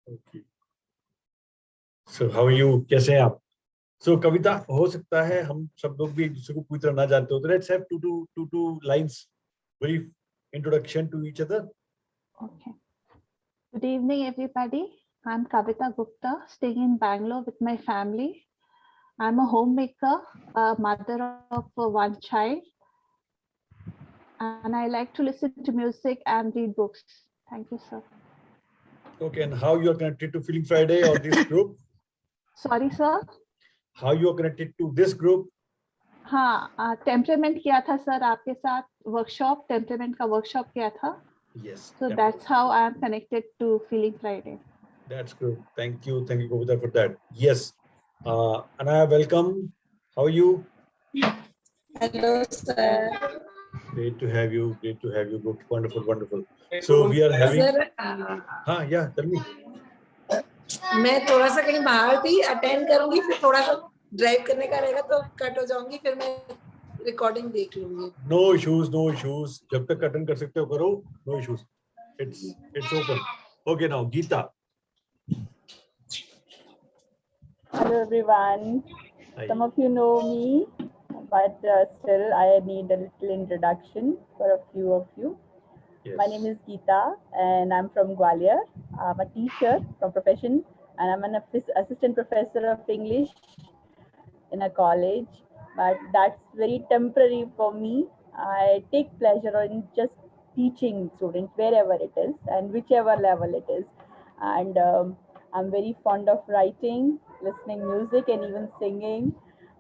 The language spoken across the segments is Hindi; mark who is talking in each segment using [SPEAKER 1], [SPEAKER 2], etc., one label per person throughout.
[SPEAKER 1] Okay. So how are you? कैसे हैं आप? So कविता, हो सकता है हम सब लोग भी एक दूसरे को पूरी तरह ना जानते हो, तो let's have two lines, brief introduction to each other.
[SPEAKER 2] Okay. Good evening, everybody. I'm Kavita Gupta, staying in Bangalore with my family. I'm a homemaker, a mother of one child, and I like to listen to music and read books. Thank you, sir.
[SPEAKER 1] Okay, and how you are connected to Feeling Friday or this group?
[SPEAKER 2] Sorry, sir.
[SPEAKER 1] How you are connected to this group?
[SPEAKER 2] हाँ, टेम्परामेंट किया था सर आपके साथ वर्कशॉप, टेम्परामेंट का वर्कशॉप किया था.
[SPEAKER 1] Yes.
[SPEAKER 2] So that's how I am connected to Feeling Friday.
[SPEAKER 1] That's good. Thank you, Kavita, for that. Yes. Anaya, welcome. How are you?
[SPEAKER 3] Hello, sir.
[SPEAKER 1] Great to have you. Great to have you. Good. Wonderful, wonderful. So we are having.
[SPEAKER 3] Sir,
[SPEAKER 1] Yeah, tell me.
[SPEAKER 3] मैं थोड़ा सा कहीं बाहर थी, अटेंड करूंगी, फिर थोड़ा सा ड्राइव करने का रहेगा तो कट हो जाऊंगी, फिर मैं रिकॉर्डिंग देख लूंगी.
[SPEAKER 1] No issues, no issues. जब तक अटेंड कर सकते हो करो. No issues. It's open. Okay, now Geeta.
[SPEAKER 4] Hello everyone.
[SPEAKER 1] Hi.
[SPEAKER 4] Some of you know me, but still I need a little introduction for a few of you.
[SPEAKER 1] Yes.
[SPEAKER 4] My name is Geeta and I'm from Gwalior. I'm a teacher from profession and I'm an assistant professor of English in a college, but that's very temporary for me. I take pleasure in just teaching students wherever it is and whichever level it is. And I'm very fond of writing, listening music, and even singing.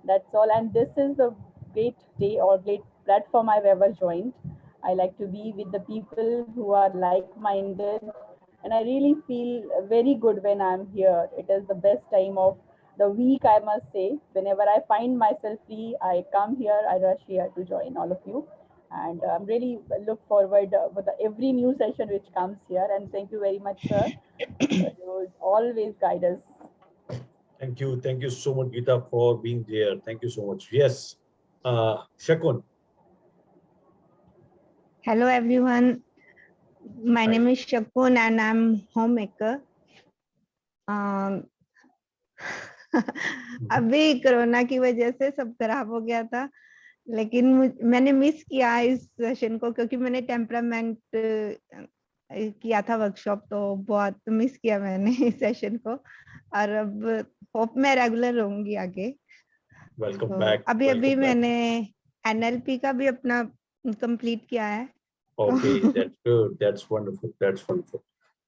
[SPEAKER 4] That's all. And this is the great day or great platform I've ever joined. I like to be with the people who are like-minded, and I really feel very good when I'm here. It is the best time of the week, I must say. Whenever I find myself free, I come here, I rush here to join all of you. And I'm really look forward for every new session which comes here. And thank you very much, sir. You always guide us.
[SPEAKER 1] Thank you so much, Geeta, for being there. Thank you so much. Yes. Shakun.
[SPEAKER 5] Hello everyone. My name is Shakun and I'm homemaker. अभी कोरोना की वजह से सब खराब हो गया था, लेकिन मैंने मिस किया इस सेशन को क्योंकि मैंने टेम्परामेंट किया था वर्कशॉप, तो बहुत मिस किया मैंने इस सेशन को और अब होप मैं रेगुलर रहूंगी आगे.
[SPEAKER 1] Welcome back.
[SPEAKER 5] अभी मैंने एनएलपी का भी अपना कंप्लीट किया है.
[SPEAKER 1] Okay, that's good. That's wonderful. That's wonderful.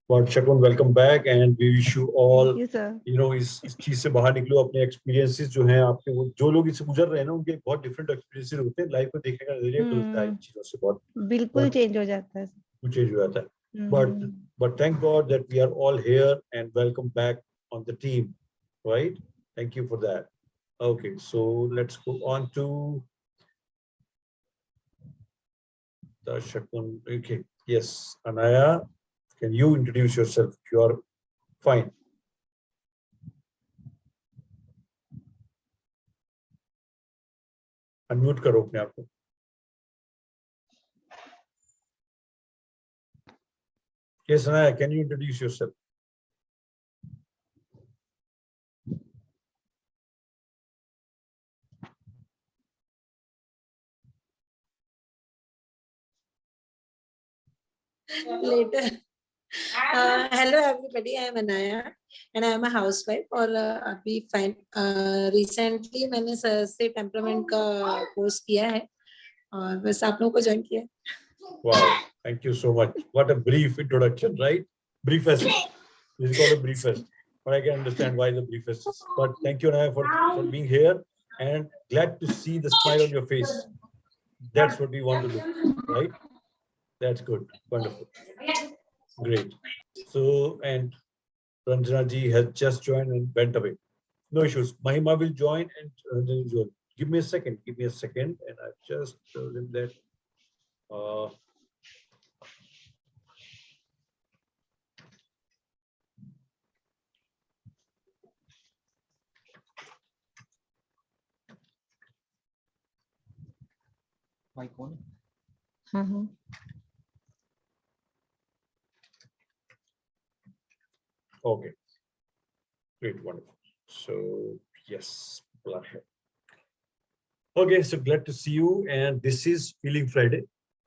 [SPEAKER 1] But Shakun, welcome back, and we wish you all.
[SPEAKER 5] Thank you, sir.
[SPEAKER 1] You know, इस चीज से बाहर निकलो, अपने एक्सपीरियंसेस जो हैं आपके, वो जो लोग इससे गुजर रहे हैं ना, उनके बहुत डिफरेंट एक्सपीरियंसेस होते हैं. लाइफ को देखने का नजरिया बदलता है इन चीजों से, बहुत
[SPEAKER 5] बिल्कुल चेंज हो जाता है.
[SPEAKER 1] चेंज हो जाता है. But thank God that we are all here and welcome back on the team, right? Thank you for that. Okay, so let's go on to the Shakun. Okay, yes, Anaya, can you introduce yourself? You are fine. Unmute करो अपने आप को. Yes, Anaya, can you introduce yourself?
[SPEAKER 3] Later. Hello everybody, I am Anaya and I am a housewife. और अभी recently मैंने सर से टेम्परामेंट का कोर्स किया है और बस आप लोगों को ज्वाइन किया.
[SPEAKER 1] Wow, thank you so much. What a brief introduction, right? Briefest. This is called a briefest. But I can understand why the briefest is. But thank you, Anaya, for being here and glad to see the smile on your face. That's what we want to do, right? That's good. Wonderful. Great. So, and Ranjana ji has just joined and went away. No issues. Mahima will join and Ranjana will join. Give me a second. Give me a second. And I've just told him that.
[SPEAKER 6] Mic on.
[SPEAKER 1] Okay, great, wonderful. So yes, people are here. Okay, so glad to see you, and this is Feeling Friday.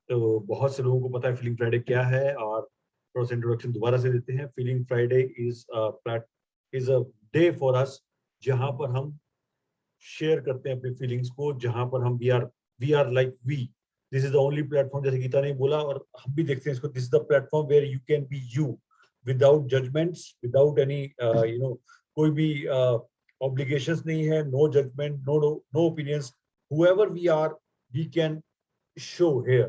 [SPEAKER 1] तो बहुत से लोगों को पता है फीलिंग फ्राइडे क्या है, और थोड़ा सा इंट्रोडक्शन दोबारा से देते हैं. Feeling Friday is a day for us जहां पर हम शेयर करते हैं अपनी फीलिंग्स को, जहां पर हम we are like we. This is the only platform, जैसे गीता ने बोला और हम भी देखते हैं इसको, this is the platform where you can be you without judgments, without any कोई भी ऑब्लिगेशंस नहीं है, no judgment, no opinions. whoever we are, we can show here.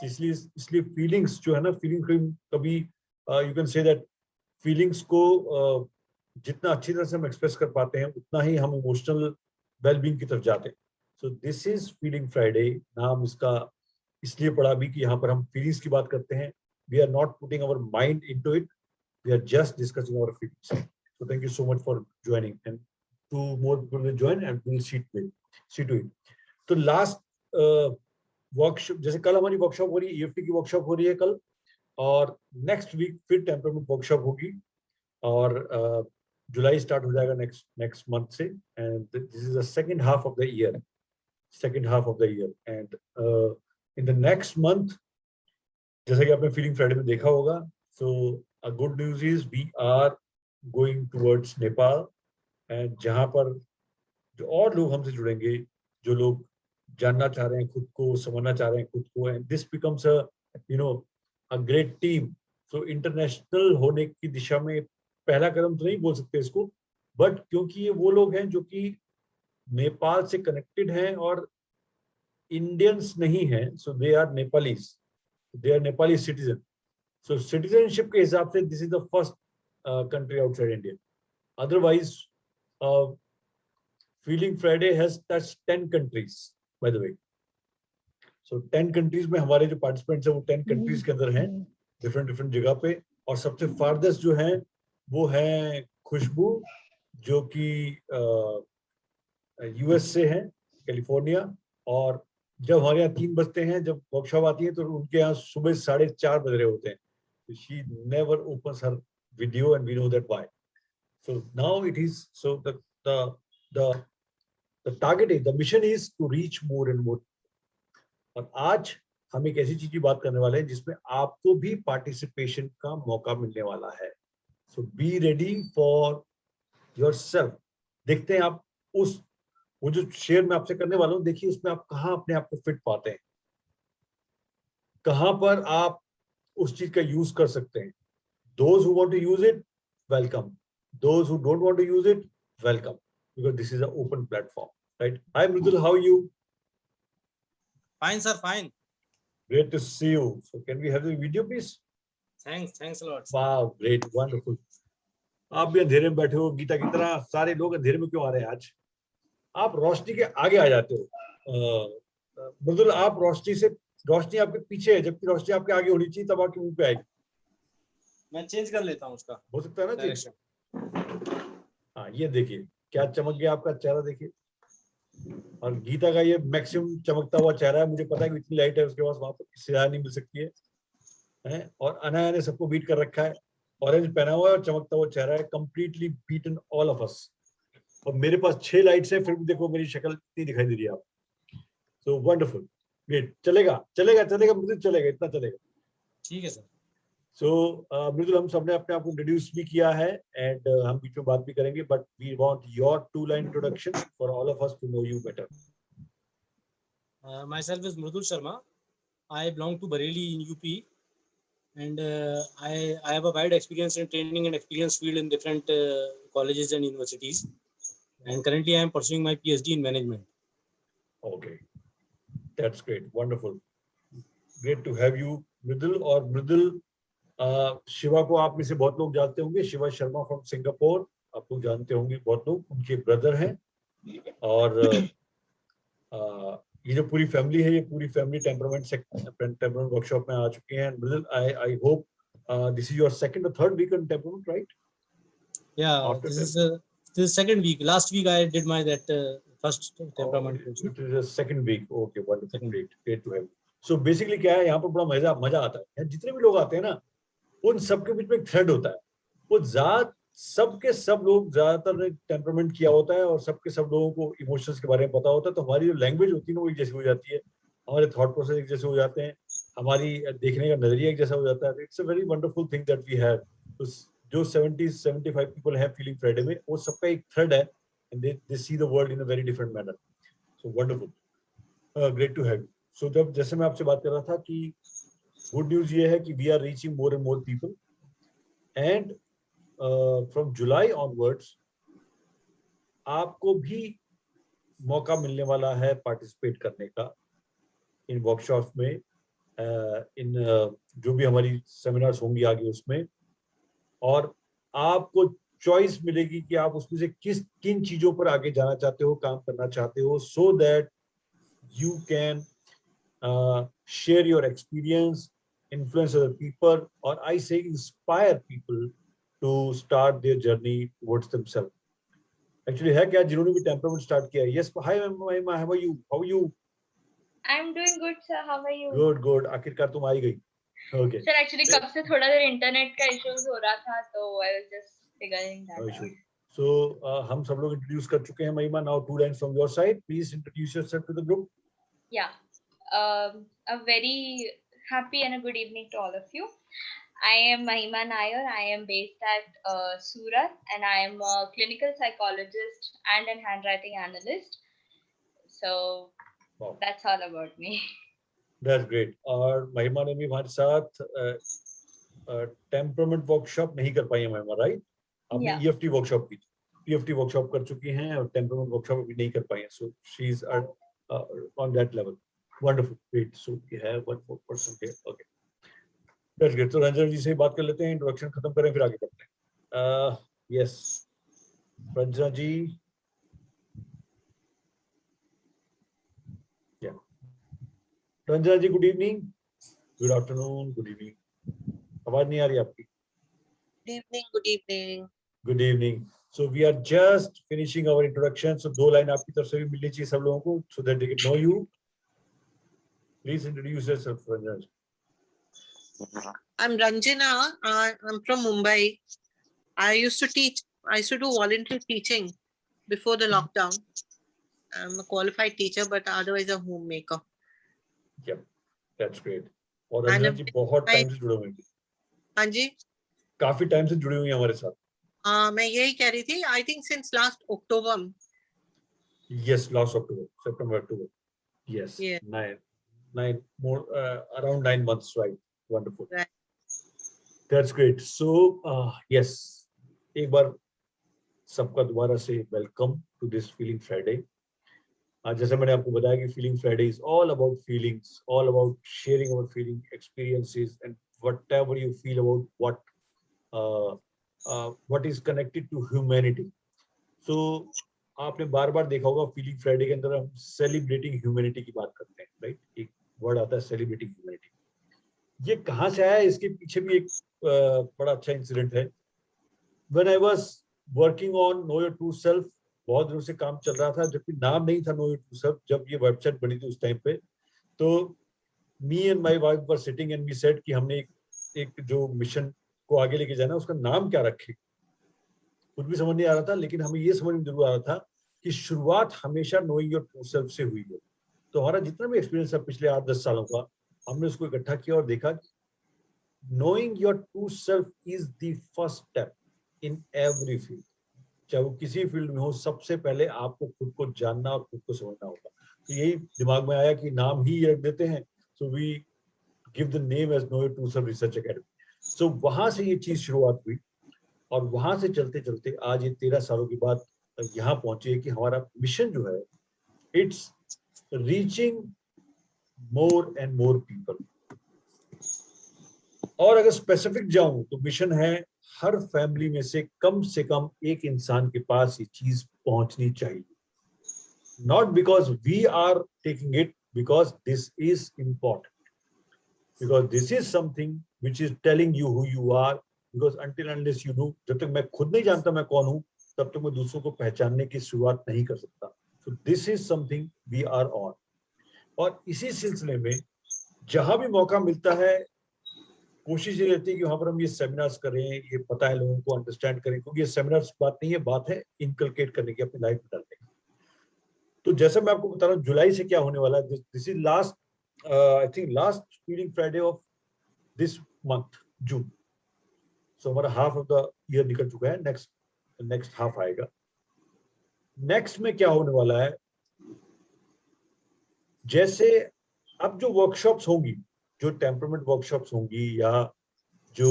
[SPEAKER 1] इसलिए फीलिंग्स जो है ना, फीलिंग कभी you can say that feelings को जितना अच्छी तरह से हम एक्सप्रेस कर पाते हैं उतना ही हम इमोशनल वेलबींग की तरफ जाते हैं. सो दिस इज फीलिंग फ्राइडे. नाम इसका इसलिए पड़ा भी कि यहाँ पर हम फीलिंग्स की बात करते हैं. We are not putting our mind into it, we are just discussing our feelings. So thank you so much for joining, and two more people will join and we will see to it. तो लास्ट वर्कशॉप, जैसे कल हमारी वर्कशॉप हो रही है, ईएफटी की वर्कशॉप हो रही है कल, और नेक्स्ट वीक फिर टेम्परामेंट वर्कशॉप होगी, और जुलाई स्टार्ट हो जाएगा नेक्स्ट मंथ से. And this is the second half of the year, and in the next month, जैसे कि आपने फीलिंग फ्राइडे में देखा होगा, so a good news is we are going towards Nepal, and जहां पर जो और लोग हमसे जुड़ेंगे, जो लोग जानना चाह रहे हैं खुद को, समझना चाह रहे हैं खुद को, and this becomes a great team. So international होने की दिशा में पहला कदम तो नहीं बोल सकते इसको, बट क्योंकि ये वो लोग हैं जो कि नेपाल से कनेक्टेड हैं और इंडियंस नहीं हैं, so they are Nepali citizen. So citizenship के हिसाब से this is the first country outside India. Otherwise Feeling Friday has touched 10 countries, by the way. So 10 countries में हमारे जो participants हैं वो 10 countries के अंदर हैं, different जगह पे. और सबसे farthest जो हैं वो हैं खुशबू, जो कि US से हैं, कैलिफोर्निया. और जब हमारे यहाँ 3 बजते हैं, जब वर्कशॉप आती है, तो उनके यहाँ सुबह 4:30 बज रहे होते हैं. She never opens her video, and we know that why. So now it is, so the target is, the mission is to reach more and more. और आज हम एक ऐसी चीज की बात करने वाले हैं जिसमें आपको भी पार्टिसिपेशन का मौका मिलने वाला है. सो बी रेडी फॉर योरसेल्फ. देखते हैं आप वो जो शेयर मैं आपसे करने वाला हूं, देखिए उसमें आप कहाँ अपने आप को फिट पाते हैं, कहाँ पर आप उस चीज का यूज कर सकते हैं. Those who want to use it, welcome. Those who don't want to use it, welcome. Because this is an open platform, right? Hi Mridul, how are you?
[SPEAKER 6] Fine, sir, fine.
[SPEAKER 1] Great to see you. So can we have the video, please?
[SPEAKER 6] Thanks a lot.
[SPEAKER 1] Wow, great, wonderful. आप भी अंधेरे में बैठे हो गीता की तरह. सारे लोग अंधेरे में क्यों आ रहे हैं आज? आप रोशनी के आगे आ जाते हो. मृदुल, आप रोशनी आपके पीछे है, जबकि रोशनी आपके आगे होनी चाहिए, तब आपके मुंह पे आएगी.
[SPEAKER 6] मैं चेंज कर लेता हूँ उसका.
[SPEAKER 1] हो सकता है ना चेंज?
[SPEAKER 6] डायरेक्शन.
[SPEAKER 1] हाँ, ये देखिए क्या चमक गया आपका चेहरा, देखिए. और गीता का ये मैक्सिमम चमकता हुआ चेहरा है. मुझे पता है कि इतनी लाइट है उसके पास, वहां पर सिया नहीं मिल सकती है. और अनाया ने सबको बीट कर रखा है. ऑरेंज पहना हुआ है और चमकता हुआ चेहरा है. कंप्लीटली बीटन ऑल ऑफ अस. और मेरे पास 6 लाइट्स है, फिर भी देखो मेरी शक्ल इतनी दिखाई दे रही है आप. सो वंडरफुल, ग्रेट. चलेगा मृदुल, चलेगा, इतना चलेगा.
[SPEAKER 6] ठीक है सर.
[SPEAKER 1] सो मृदुल, हम सबने अपने आप को इंट्रोड्यूस भी किया है, एंड हम बीच में बात भी करेंगे, but we want your 2-line introduction for all of us to know you better.
[SPEAKER 6] Myself is Mridul Sharma. I belong to Bareilly in UP, and I have a wide experience in training and experience field in different colleges and universities, and currently I am pursuing my PhD in management.
[SPEAKER 1] Okay, that's great, wonderful, great to have you, Mridul. और मृदुल, शिवा को आप में से बहुत लोग जानते होंगे. शिवा शर्मा फ्रॉम सिंगापुर, आप लोग जानते होंगे बहुत लोग, उनके ब्रदर हैं. और ये जो पूरी फैमिली है, ये पूरी फैमिली टेम्परामेंट वर्कशॉप में आ चुकी है. Mridul, I hope this is your second और third week in temperament, right?
[SPEAKER 6] Yeah, this is second week. Last week I did my first temperament.
[SPEAKER 1] It is the second week. Okay, wonderful, great to have. So basically क्या है, यहाँ पर बड़ा मजा आता है. जितने भी लोग आते हैं ना, उन सबके बीच में एक थ्रेड होता है. वो जात सबके सब लोग ज्यादातर टेम्परामेंट किया होता है और सबके सब लोगों को इमोशंस के बारे में पता होता है, तो हमारी जो लैंग्वेज होती है ना वो एक जैसी हो जाती है, हमारे थॉट प्रोसेस एक जैसे हो जाते हैं, हमारी देखने का नजरिया एक जैसा हो जाता है. It's a very wonderful thing that we have. जो 70-75 पीपल हैव फीलिंग फ्राइडे में, वो सबका एक थ्रेड है, and they see the world in a very different manner. So wonderful, great to have. So जब जैसे मैं आपसे बात कर रहा था कि गुड न्यूज ये है कि we are reaching more and more people, and from July onwards आपको भी मौका मिलने वाला है पार्टिसिपेट करने का इन वर्कशॉप में, इन जो भी हमारी सेमिनार्स होंगी आगे उसमें, और आपको चॉइस मिलेगी कि आप उसमें से किन चीजों पर आगे जाना चाहते हो, काम करना चाहते हो, so that you can share your experience, influence other people, or I say inspire people to start their journey towards themselves. Actually है क्या जिन्होंने भी temperament start किया है? Yes, hi Mahima, how are you? How are you?
[SPEAKER 7] I'm doing good, sir. How are you?
[SPEAKER 1] Good, good. आखिरकार तुम आई गई. Okay.
[SPEAKER 7] Sir, actually कब से थोड़ा देर इंटरनेट का इश्यूज हो रहा था, तो I was just figuring that
[SPEAKER 1] No
[SPEAKER 7] out.
[SPEAKER 1] issue. So हम सब लोग introduce कर चुके हैं महिमा. Now 2 lines from your side. Please introduce yourself to the group.
[SPEAKER 7] Yeah. A very happy and a good evening to all of you. I am Mahima Nair. I am based at Surat, and I am a clinical psychologist and a handwriting analyst. So
[SPEAKER 1] Wow.
[SPEAKER 7] that's all about me.
[SPEAKER 1] That's great. और महिमा ने भी हमारे साथ टेम्परामेंट वर्कशॉप नहीं कर पाई है महिमा, राइट? आपने
[SPEAKER 7] Yeah.
[SPEAKER 1] EFT वर्कशॉप की, EFT वर्कशॉप कर चुकी हैं और टेम्परामेंट वर्कशॉप अभी नहीं कर पाई हैं. So she is on that level. Wonderful, great. So we have one more person here. Okay, that's great. तो रंजना जी से बात कर लेते हैं, इंट्रोडक्शन खत्म करें फिर आगे बढ़ते हैं. Yes, Ranjana ji. Yeah Ranjana ji, good evening, good afternoon, good evening. आवाज नहीं आ रही आपकी.
[SPEAKER 3] Good evening, good evening.
[SPEAKER 1] Good evening. So we are just finishing our introduction. So 2 line आपकी तरफ से भी मिलनी चाहिए सब लोगों को, so that they can know you. Please introduce yourself, Ranjana.
[SPEAKER 8] I'm Ranjana. I'm from Mumbai. I used to teach. I used to do voluntary teaching before the lockdown. I'm a qualified teacher, but otherwise a homemaker.
[SPEAKER 1] Yep, that's great. और रंजना जी बहुत टाइम से जुड़े हुए हैं.
[SPEAKER 8] हाँ जी.
[SPEAKER 1] काफी टाइम से जुड़ी हुई हैं हमारे साथ.
[SPEAKER 8] मैं यही कह रही थी. I think since last October.
[SPEAKER 1] Yes, last October, September, October. Yes.
[SPEAKER 8] Yeah.
[SPEAKER 1] 9 more, around 9 months, right? Wonderful.
[SPEAKER 8] Right.
[SPEAKER 1] That's great. So yes, एक बार सबका दोबारा से welcome to this feeling Friday. जैसे मैंने आपको बताया कि feeling Friday is all about feelings, all about sharing our feeling experiences and whatever you feel about what is connected to humanity. So आपने बार बार देखा होगा फीलिंग फ्राइडे के अंदर हम सेलिब्रेटिंग ह्यूमैनिटी की बात करते हैं, राइट? एक वर्ड आता है सेलिब्रेटिंग ह्यूमैनिटी. ये कहाँ से आया है, इसके पीछे भी एक बड़ा अच्छा इंसिडेंट है. When I was working on no your true self, बहुत दिनों से काम चल रहा था, जबकि नाम नहीं था नो योर ट्रू सेल्फ. जब ये वेबसाइट बनी थी उस टाइम पे, तो me and my wife were sitting and we said कि हमने एक जो मिशन को आगे लेके जाना है उसका नाम क्या रखें. कुछ भी समझ नहीं आ रहा था, लेकिन हमें ये समझ में जरूर आ रहा था कि शुरुआत हमेशा नोइंग योर ट्रू सेल्फ से हुई है. तो हमारा जितना भी एक्सपीरियंस है पिछले 8-10 सालों का, हमने उसको इकट्ठा किया और देखा कि knowing your true self is the first step in every field. चाहे वो किसी फील्ड में हो, सबसे पहले आपको खुद को जानना और खुद को समझना होगा. तो यही दिमाग में आया कि नाम ही रख देते हैं. So we give the name as know your true self research academy. So वहां से ये चीज शुरुआत हुई और वहां से चलते चलते आज ये 13 सालों के बाद यहाँ पहुंचे कि हमारा मिशन जो है, it's reaching more and more people. और अगर स्पेसिफिक जाऊं तो मिशन है हर फैमिली में से कम एक इंसान के पास ये चीज पहुंचनी चाहिए. Not because we are taking it, because this is important, because this is something which is telling you who you are. Because until unless you know, जब तक मैं खुद नहीं जानता मैं कौन हूं, तब तक मैं दूसरों को पहचानने की शुरुआत नहीं कर सकता. So this is something we are on. और इसी सिलसिले में जहां भी मौका मिलता है, कोशिश ये रहती है कि वहां पर हम ये सेमिनार्स करें, ये पता है लोगों को, अंडरस्टैंड करें, क्योंकि ये सेमिनार्स बात नहीं है, बात है इनकलकेट करने की, अपनी लाइफ में डालने की। तो जैसे मैं आपको बता रहा हूँ जुलाई से क्या होने वाला है, this is last I think last reading Friday of this month June. So हमारा हाफ ऑफ द ईयर निकल चुका है, नेक्स्ट हाफ आएगा। नेक्स्ट में क्या होने वाला है, जैसे अब जो वर्कशॉप्स होंगी, जो टेम्परामेंट वर्कशॉप्स होंगी या जो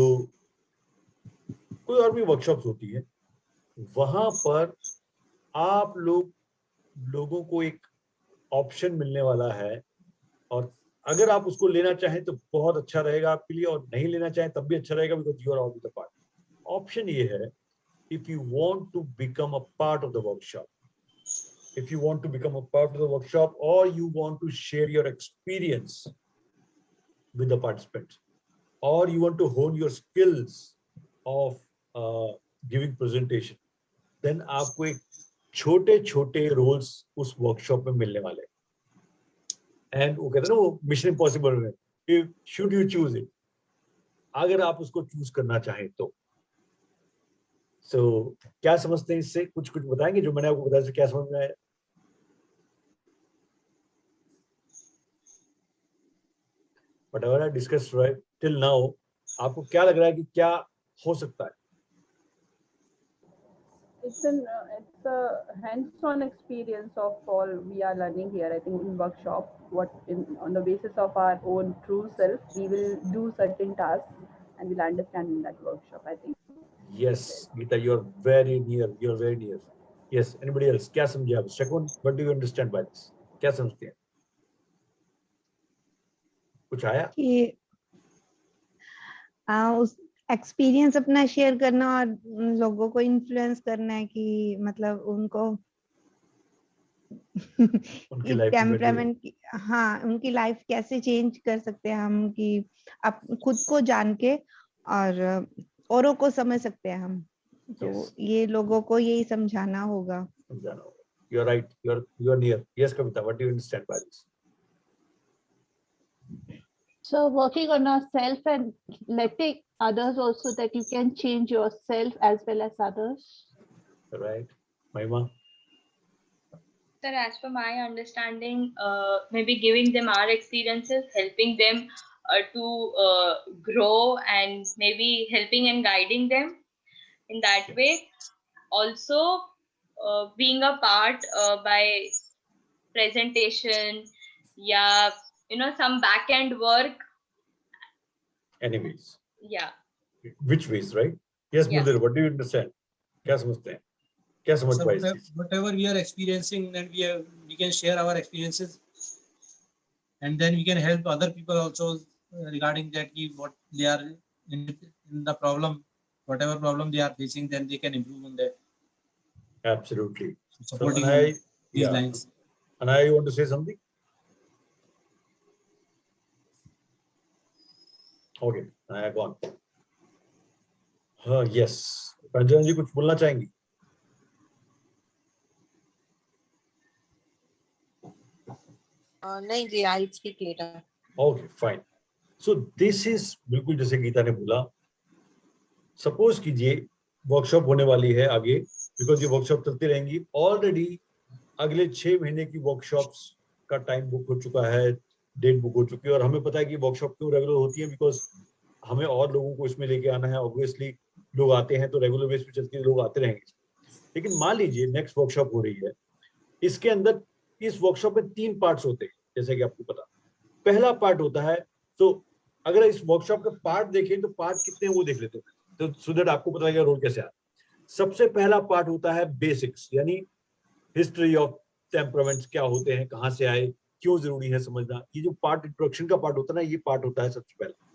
[SPEAKER 1] कोई और भी वर्कशॉप्स होती है, वहां पर आप लोगों को एक ऑप्शन मिलने वाला है, और अगर आप उसको लेना चाहें तो बहुत अच्छा रहेगा आपके लिए, और नहीं लेना चाहें तब भी अच्छा रहेगा, because you are all the part. Option ये है, if you want to become a part of the workshop, if you want to become a part of the workshop, or you want to share your experience with the participants, or you want to hone your skills of giving presentation, then आपको एक छोटे रोल्स उस वर्कशॉप में मिलने वाले हैं। एंड वो कहते हैं ना, वो मिशन इम्पॉसिबल में, should you choose it, अगर आप उसको चूज करना चाहें तो। So, क्या समझते हैं इससे, कुछ बताएंगे जो मैंने आपको बताया, से क्या समझ में आया? Whatever I discussed right till now, आपको क्या लग रहा है कि क्या हो सकता है?
[SPEAKER 4] It's a hands-on experience of all we are learning here. I think in workshop, on the basis of our own true self, we will do certain tasks and we'll understand in that workshop, I think.
[SPEAKER 1] Yes, Geeta, you're very near. You're very near. Yes. Anybody else? क्या समझे आप? Second, what do you understand by this? क्या समझते हैं? कुछ आया?
[SPEAKER 5] कि उस एक्सपीरियंस अपना शेयर करना और लोगों को इन्फ्लुएंस करना है, कि मतलब उनको
[SPEAKER 1] उनकी लाइफ
[SPEAKER 5] टेम्परामेंट, हाँ, उनकी लाइफ कैसे चेंज कर सकते हैं हम, कि आप खुद को जान के और औरों को समझ सकते हैं हम। तो
[SPEAKER 1] Yes.
[SPEAKER 5] ये लोगों को यही समझाना होगा।
[SPEAKER 1] You're right. You're near. Yes, Kavita. What do you understand by this?
[SPEAKER 2] So working on ourselves and letting others also, that you can change yourself as well as others.
[SPEAKER 1] Right. Mahima?
[SPEAKER 7] Sir, as per my understanding, maybe giving them our experiences, helping them to grow, and maybe helping and guiding them in that way. Also, being a part by presentation, yeah, some back-end work.
[SPEAKER 1] Anyways.
[SPEAKER 7] Yeah.
[SPEAKER 1] Which ways, right? Yes,
[SPEAKER 7] Yeah.
[SPEAKER 1] Mulder, what do you understand? क्या समझते हैं? क्या समझ
[SPEAKER 6] Sir,
[SPEAKER 1] पाए इस चीज?
[SPEAKER 6] whatever we are experiencing, and we can share our experiences, and then we can help other people also regarding that, what they are in the problem, whatever problem they are facing, then they can improve on that.
[SPEAKER 1] Absolutely.
[SPEAKER 6] Supporting
[SPEAKER 1] So,
[SPEAKER 6] these lines.
[SPEAKER 1] And I want to say something. Okay, I have gone. Yes. Ranjan जी कुछ बोलना चाहेंगी?
[SPEAKER 8] नहीं जी, I'll speak later.
[SPEAKER 1] Okay, fine. So this is बिल्कुल जैसे गीता ने बोला, सपोज कीजिए वर्कशॉप होने वाली है आगे, बिकॉज ये वर्कशॉप चलती रहेंगी। ऑलरेडी अगले 6 महीने की वर्कशॉप्स का टाइम बुक हो चुका है, डेट बुक हो चुकी है, और हमें पता है कि वर्कशॉप क्यों रेगुलर होती है, बिकॉज हमें और लोगों को इसमें लेके आना है। ऑब्वियसली लोग आते हैं तो रेगुलर बेस पे चलती है, लोग आते रहेंगे। लेकिन मान लीजिए नेक्स्ट वर्कशॉप हो रही है, इसके अंदर इस वर्कशॉप में 3 पार्ट्स होते हैं, जैसे कि आपको पता। पहला पार्ट होता है, तो अगर इस वर्कशॉप का पार्ट देखें तो पार्ट कितने हैं वो देख लेते हैं, तो सो दैट आपको पता लगेगा रोल कैसे आया। सबसे पहला पार्ट होता है बेसिक्स, यानी हिस्ट्री ऑफ टेम्परामेंट्स, क्या होते हैं, कहाँ से आए, क्यों जरूरी है समझना। ये जो पार्ट इंट्रोडक्शन का पार्ट होता है ना, ये पार्ट होता है सबसे पहला।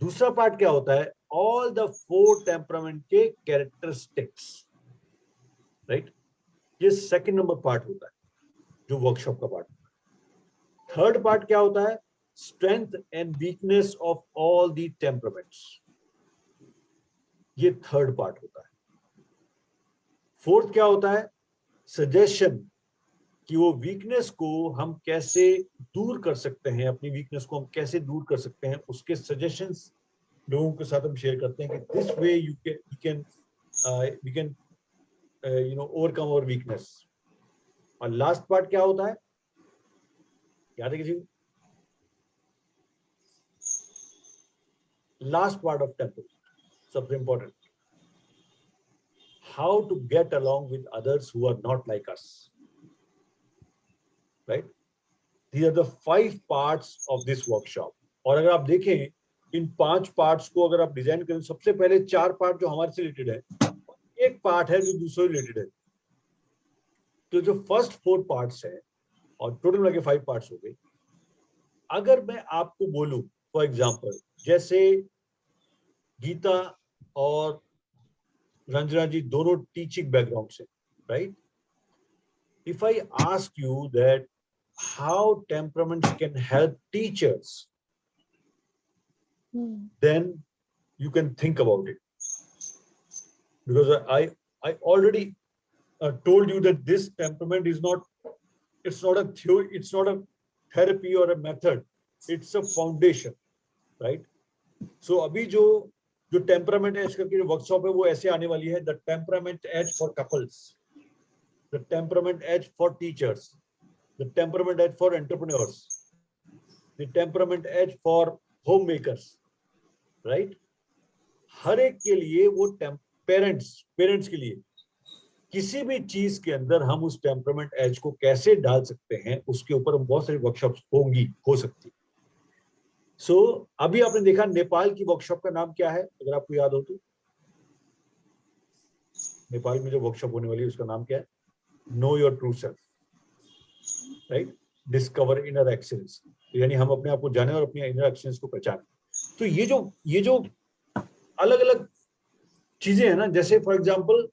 [SPEAKER 1] दूसरा पार्ट क्या होता है, ऑल द 4 टेम्परामेंट के कैरेक्टरिस्टिक्स, राइट। ये सेकंड नंबर पार्ट होता है जो वर्कशॉप का पार्ट होता है। थर्ड पार्ट क्या होता है, strength and weakness of all the temperaments, ये थर्ड पार्ट होता है। फोर्थ क्या होता है, सजेशन, कि वो वीकनेस को हम कैसे दूर कर सकते हैं, अपनी वीकनेस को हम कैसे दूर कर सकते हैं, उसके सजेशंस लोगों के साथ हम शेयर करते हैं कि this way we can overcome our weakness. और लास्ट पार्ट क्या होता है, याद है किसी को? लास्ट पार्ट ऑफ टेम्परमेंट सबसे important, how to get along with others who are not like us, right? These are the 5 parts of this workshop. और अगर आप देखें इन 5 पार्ट्स को अगर आप डिजाइन करें, सबसे पहले 4 पार्ट जो हमारे से रिलेटेड है, एक पार्ट है जो दूसरे रिलेटेड है। तो जो फर्स्ट 4 पार्ट्स है और टोटल मिला के 5 पार्ट्स हो गए। अगर मैं आपको बोलूं फॉर एग्जांपल, जैसे गीता और रंजना जी दोनों टीचिंग बैकग्राउंड से, right? If I ask you that how temperaments can help teachers, then you can think about it, because I already told you that this temperament is not, it's not a theory, it's not a therapy or a method, it's a foundation, right? So abhi jo temperament edge करके जो workshop है वो ऐसे आने वाली है, the temperament edge for couples, the temperament edge for teachers, the temperament edge for entrepreneurs, the temperament edge for homemakers, right? हर एक के लिए वो पेरेंट्स के लिए किसी भी चीज के अंदर हम उस टेम्परामेंट एज को कैसे डाल सकते हैं, उसके ऊपर हम बहुत सारी वर्कशॉप्स हो सकती। सो अभी आपने देखा नेपाल की वर्कशॉप का नाम क्या है, अगर आपको याद हो तो? नेपाल में जो वर्कशॉप होने वाली है उसका नाम क्या है? No your true self, right? Discover inner excellence, यानी हम अपने आप को जाने और अपनी इनर एक्सेलेंस को पहचानें। तो ये जो अलग अलग चीजें हैं ना, जैसे फॉर एग्जांपल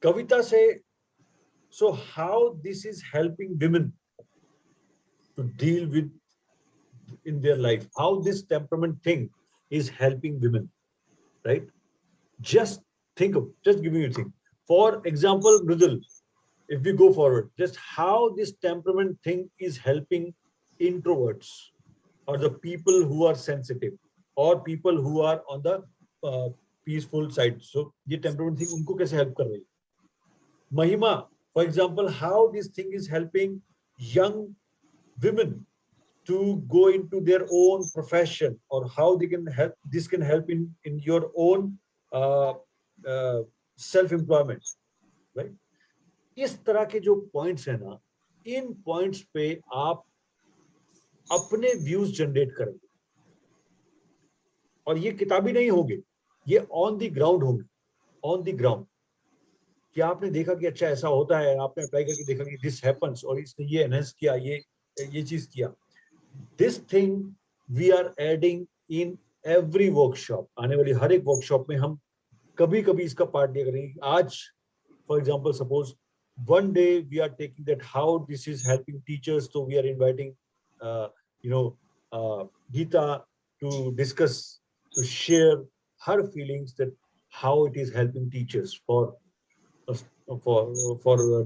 [SPEAKER 1] कविता से, so how this is helping women to deal with in their life, how this temperament thing is helping women, right? Just giving you a thing. For example, Mridul, if we go forward, just how this temperament thing is helping introverts or the people who are sensitive or people who are on the peaceful side. So ये temperament thing उनको कैसे help कर रही है? Mahima, for example, how this thing is helping young women to go into their own profession, or how they can help, this can help in your own self-employment, right? इस तरह के जो points है ना, इन points पे आप अपने views generate करेंगे, और ये किताबी नहीं होंगे, ये on the ground होंगे, on the ground। क्या आपने देखा कि अच्छा ऐसा होता है, आपने अप्लाई करके देखा कि this happens, और इसने ये एनहांस किया, ये चीज किया। This thing we are adding in every workshop. आने वाली हर एक workshop में हम कभी-कभी इसका पार्ट लिया करेंगे। आज, for example, suppose one day we are taking that how this is helping teachers, so we are inviting, Geeta to discuss, to share her feelings that how it is helping teachers for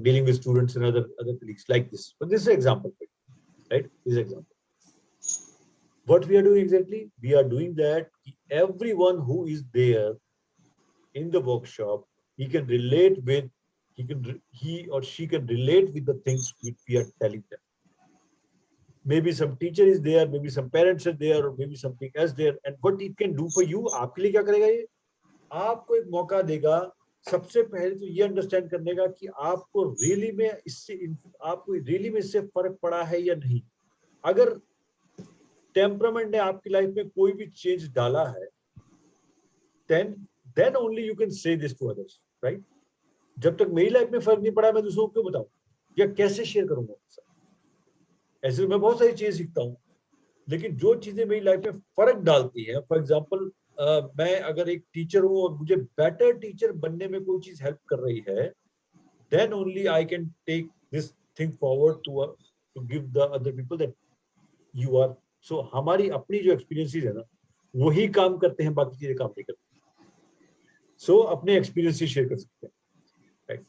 [SPEAKER 1] dealing with students and other colleagues like this. But this is an example, right? This is an example. What we are doing exactly? We are doing that everyone who is there in the workshop, he or she can relate with the things which we are telling them. Maybe some teacher is there, maybe some parents are there, or maybe something else there. And what it can do for you, आपके लिए क्या करेगा ये? आपको एक मौका देगा सबसे पहले तो ये अंडरस्टैंड करने का कि आपको रियली में इससे फर्क पड़ा है या नहीं। अगर टेम्परामेंट ने आपकी लाइफ में कोई भी चेंज डाला है, then only you can say this to others, right? जब तक मेरी लाइफ में फर्क नहीं पड़ा, मैं दूसरों को क्यों बताऊं या कैसे शेयर करूंगा? ऐसे मैं बहुत सारी चीजें सीखता हूं, लेकिन जो चीजें मेरी लाइफ में फर्क डालती है, फॉर एग्जांपल मैं अगर एक टीचर हूं और मुझे बेटर टीचर बनने में कोई चीज हेल्प कर रही है, then only I can take this thing forward to give the other people that you are. So हमारी अपनी जो एक्सपीरियंसेस है ना, वही काम करते हैं, बाकी चीजें काम नहीं करती। So अपने एक्सपीरियंसेस शेयर कर सकते हैं, right?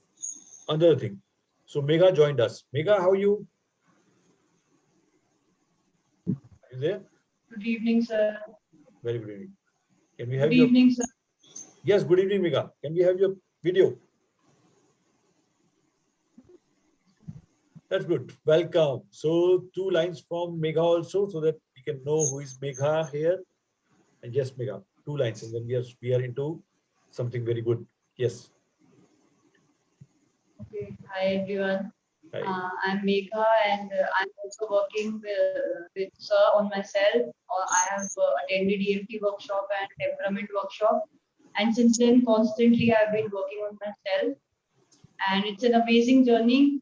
[SPEAKER 1] Another thing. So Megha joined us. Megha, how are you? there?
[SPEAKER 9] Good evening, sir.
[SPEAKER 1] Very good evening. Can we have
[SPEAKER 9] Good
[SPEAKER 1] your?
[SPEAKER 9] evening, sir.
[SPEAKER 1] Yes, good evening, Megha. Can we have your video? That's good. Welcome. So 2 lines from Megha also, so that we can know who is Megha here. And yes, Megha, 2 lines, and then we are into something very good. Yes.
[SPEAKER 9] Okay. Hi, everyone.
[SPEAKER 1] Hi.
[SPEAKER 9] I'm Megha, and I'm also working with sir on myself. I have attended EFT workshop and temperament workshop, and since then, constantly I've been working on myself, and it's an amazing journey.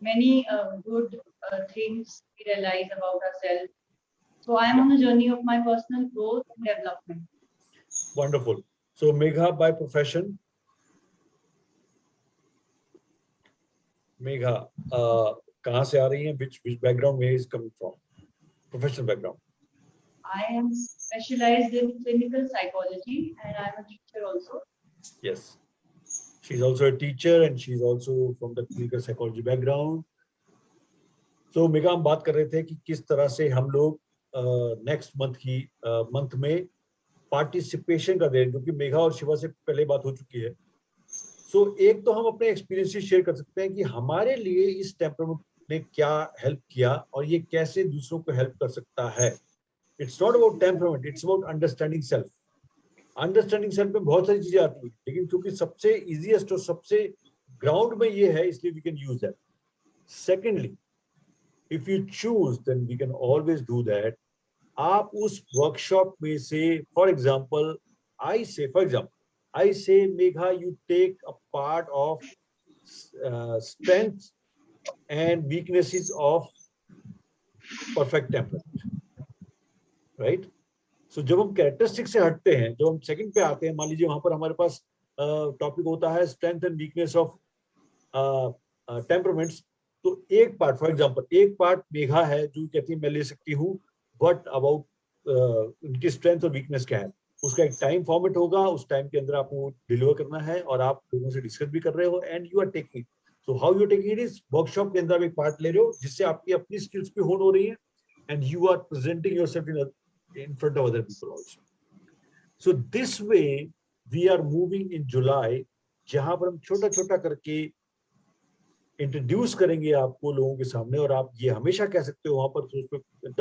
[SPEAKER 9] Many good things we realize about ourselves. So I'm on the journey of my personal growth and development.
[SPEAKER 1] Wonderful. So Megha by profession. Megha, कहाँ से आ रही हैं? Which background Megha is coming from? Professional background.
[SPEAKER 9] I am specialized in clinical psychology and I'm a teacher also.
[SPEAKER 1] Yes. She's also a teacher and she's also from the clinical psychology background. So Megha, हम बात कर रहे थे कि किस तरह से हम लोग नेक्स्ट मंथ में पार्टिसिपेशन कर रहे हैं, क्योंकि मेघा और शिवा से पहले बात हो चुकी है. सो एक तो हम अपने एक्सपीरियंसेस शेयर कर सकते हैं कि हमारे लिए इस टेम्परामेंट ने क्या हेल्प किया और ये कैसे दूसरों को हेल्प कर सकता है. It's not about temperament, it's about understanding self. Understanding self में बहुत सारी चीजें आती हैं, लेकिन क्योंकि सबसे इजीएस्ट और सबसे ग्राउंड में ये है, इसलिए we can use that. Secondly, if you choose then we can always do that. आप उस वर्कशॉप में से, for example, I say, Megha, you take a part of strengths and weaknesses of perfect temperament, right? So जब हम कैरेक्टरिस्टिक से हटते हैं, जब हम सेकंड पे आते हैं, मान लीजिए वहां पर हमारे पास टॉपिक होता है strength and weakness of temperaments. तो एक पार्ट, फॉर एग्जांपल, एक पार्ट मेघा है जो कहती है मैं ले सकती हूँ, बट अबाउट उनकी स्ट्रेंथ और वीकनेस क्या है. उसका एक टाइम फॉर्मेट होगा, उस टाइम के अंदर आपको डिलीवर करना है और आप लोगों से डिस्कस भी कर रहे हो and you are taking. So how you taking it is workshop के अंदर आप एक पार्ट ले रहे हो जिससे आपकी अपनी स्किल्स भी होन हो रही है and you are presenting yourself in front of other people also. So this way we are moving in July, जहां पर हम छोटा छोटा करके इंट्रोड्यूस करेंगे आपको लोगों के सामने, और आप ये हमेशा कह सकते हो वहां पर, तो उसमें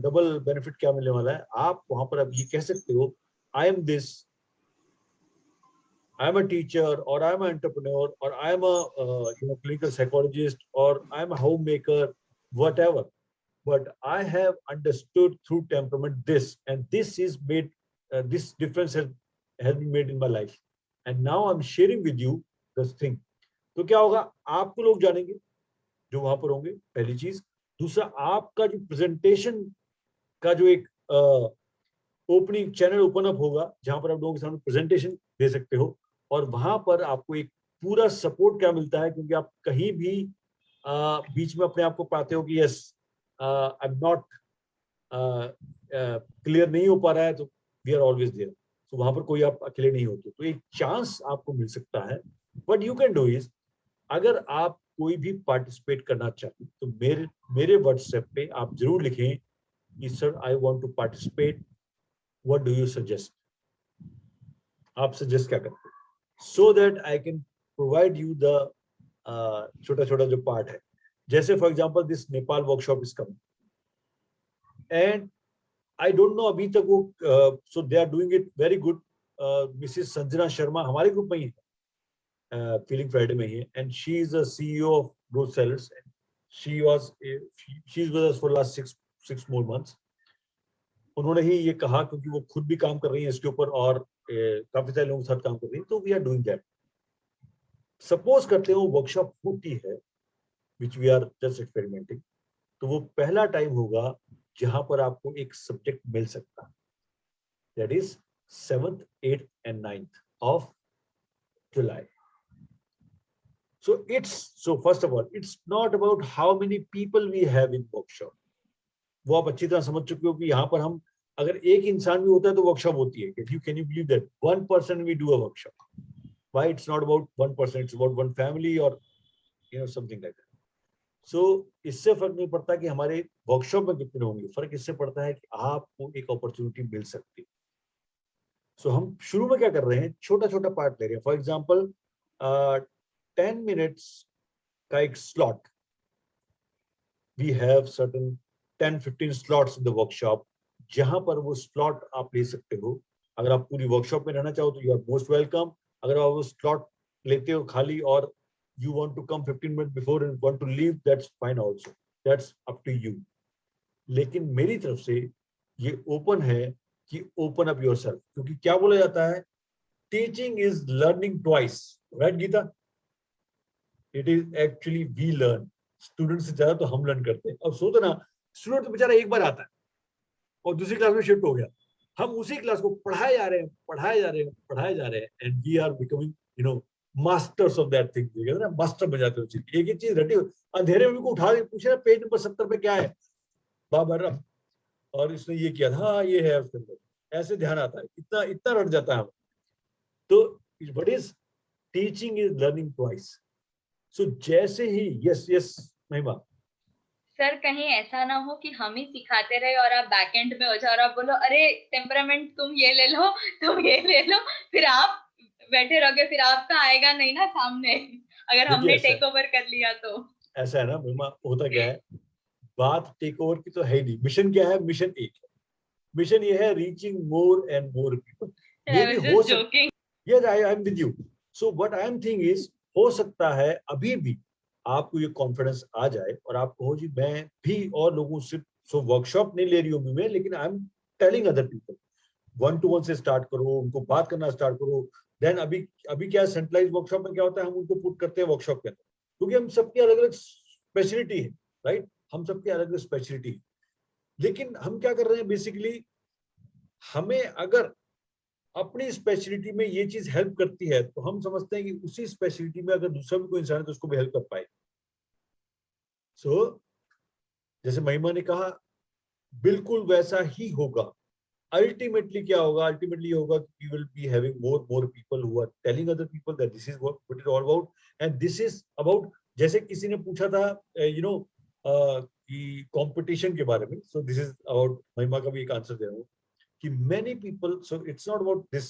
[SPEAKER 1] डबल बेनिफिट क्या मिलने वाला है. आप वहां पर अब ये कह सकते हो, I am this, I am a teacher, और आई एम अ एंटरप्रेन्योर, और I am a clinical psychologist, और I am a home maker, whatever. But I have understood through temperament this, and this is made, this difference has been made in my life, and now I'm sharing with you this thing. तो क्या होगा, आपको लोग जानेंगे जो वहां पर होंगे, पहली चीज. दूसरा, आपका जो प्रेजेंटेशन का जो एक ओपनिंग चैनल ओपन अप होगा, जहां पर आप लोगों के सामने प्रेजेंटेशन दे सकते हो, और वहां पर आपको एक पूरा सपोर्ट क्या मिलता है, क्योंकि आप कहीं भी बीच में अपने आप को पाते हो कि yes I am not clear नहीं हो पा रहा है, तो वी आर ऑलवेज देयर. तो वहां पर कोई आप अकेले नहीं होते, तो एक चांस आपको मिल सकता है. What you can do is, अगर आप कोई भी पार्टिसिपेट करना चाहते तो मेरे व्हाट्सएप पे आप जरूर लिखें कि sir I want to participate, what do you suggest. आप सजेस्ट क्या करते हो, so that I can provide you the छोटा छोटा जो पार्ट है. जैसे for example this Nepal workshop is coming and I don't know अभी तक वो, so they are doing it very good. Mrs Sanjana Sharma हमारे ग्रुप में ही है, फीलिंग फ्राइडे में ही है, and she is the CEO of growth sellers. She is with us for last 6 more months. उन्होंने ही ये कहा, क्योंकि वो खुद भी काम कर रही है इसके ऊपर और काफी सारे लोगों के साथ काम कर रही है, तो we are doing that. Suppose करते हो वर्कशॉप होती है which we are just experimenting, तो वो पहला टाइम होगा जहां पर आपको एक सब्जेक्ट मिल सकता है, that is 7th, 8th and 9th of July. So first of all, it's not about how many people we have in workshop. वो आप अच्छी तरह समझ चुके हो कि यहाँ पर हम, अगर एक इंसान भी होता है तो वर्कशॉप होती है. Can you believe that 1 person we do a workshop? Why it's not about 1 person, it's about 1 family or something like that. सो इससे फर्क नहीं पड़ता कि हमारे वर्कशॉप में कितने होंगे, फर्क इससे पड़ता है कि आपको एक अपॉर्चुनिटी मिल सकती है। सो हम शुरू में क्या कर रहे हैं, छोटा छोटा पार्ट ले रहे हैं। फॉर एग्जाम्पल 10 मिनट्स का एक slot, we have certain 10-15 slots in the workshop, जहां पर वो स्लॉट आप ले सकते हो। अगर आप पूरी वर्कशॉप में रहना चाहो तो यू आर मोस्ट वेलकम। अगर आप वो स्लॉट लेते हो खाली और you want to come 15 minutes before and want to leave, that's fine also, that's up to you. लेकिन मेरी तरफ से ये ओपन है कि ओपन अप योरसेल्फ, क्योंकि क्या बोला जाता है, teaching is learning twice, right Geeta? It is actually we learn, student से ज्यादा तो हम लर्न करते हैं। अब सोचो ना, स्टूडेंट तो बेचारा एक बार आता है और दूसरी क्लास में शिफ्ट हो गया, हम उसी क्लास को पढ़ाए जा रहे हैं, पढ़ाए जा रहे हैं, पढ़ाए जा रहे हैं, and we are becoming masters of that thing. ना मास्टर बन जाते हो चीज, एक एक चीज रटी, अंधेरे में उनको उठा के पूछे ना पेज नंबर 70 पे क्या है, बाबर, और इसने ये किया था, हाँ ये है उसके अंदर, ऐसे ध्यान आता है, इतना इतना रट जाता है हम। तो what is teaching is learning twice. So जैसे ही, यस यस महिमा,
[SPEAKER 7] सर कहीं ऐसा ना हो कि हम ही सिखाते रहे और आप बैक एंड में हो जाओ और आप बोलो अरे टेम्परामेंट तुम ये ले लो, तुम ये ले लो, फिर आप बैठे रहोगे, फिर आपका आएगा नहीं ना सामने, अगर हमने टेक ओवर कर लिया तो।
[SPEAKER 1] ऐसा है ना महिमा, होता क्या है, बात टेक ओवर की तो है ही नहीं। मिशन क्या है? मिशन एक है, मिशन ये है reaching more and more people. ये भी हो सकता है, yes I am with you. So what I am thinking is, हो सकता है अभी भी आपको ये कॉन्फिडेंस आ जाए और आप कहो जी मैं भी और लोगों से, सो वर्कशॉप नहीं ले रही हूँ मैं, लेकिन I am telling other people, 1-to-1 से स्टार्ट करो, उनको बात करना स्टार्ट करो। देन अभी क्या सेंट्रलाइज वर्कशॉप में क्या होता है, हम उनको पुट करते हैं वर्कशॉप के अंदर, क्योंकि हम सबकी अलग अलग स्पेशलिटी है, राइट? हम सबकी अलग अलग स्पेशलिटी है। लेकिन हम क्या कर रहे हैं बेसिकली, हमें अगर अपनी स्पेशलिटी में ये चीज हेल्प करती है तो हम समझते हैं कि उसी स्पेशलिटी में अगर दूसरा भी कोई इंसान है तो उसको भी हेल्प कर पाए। सो जैसे महिमा ने कहा, बिल्कुल वैसा ही होगा। अल्टीमेटली क्या होगा, अल्टीमेटली होगा कि we will be having more people who are telling other people that this is what it all about, and this is about, जैसे किसी ने पूछा था कि कंपटीशन के बारे में, सो दिस इज अबाउट, महिमा का भी एक आंसर दे रहा हूँ कि many people, so it's not about this,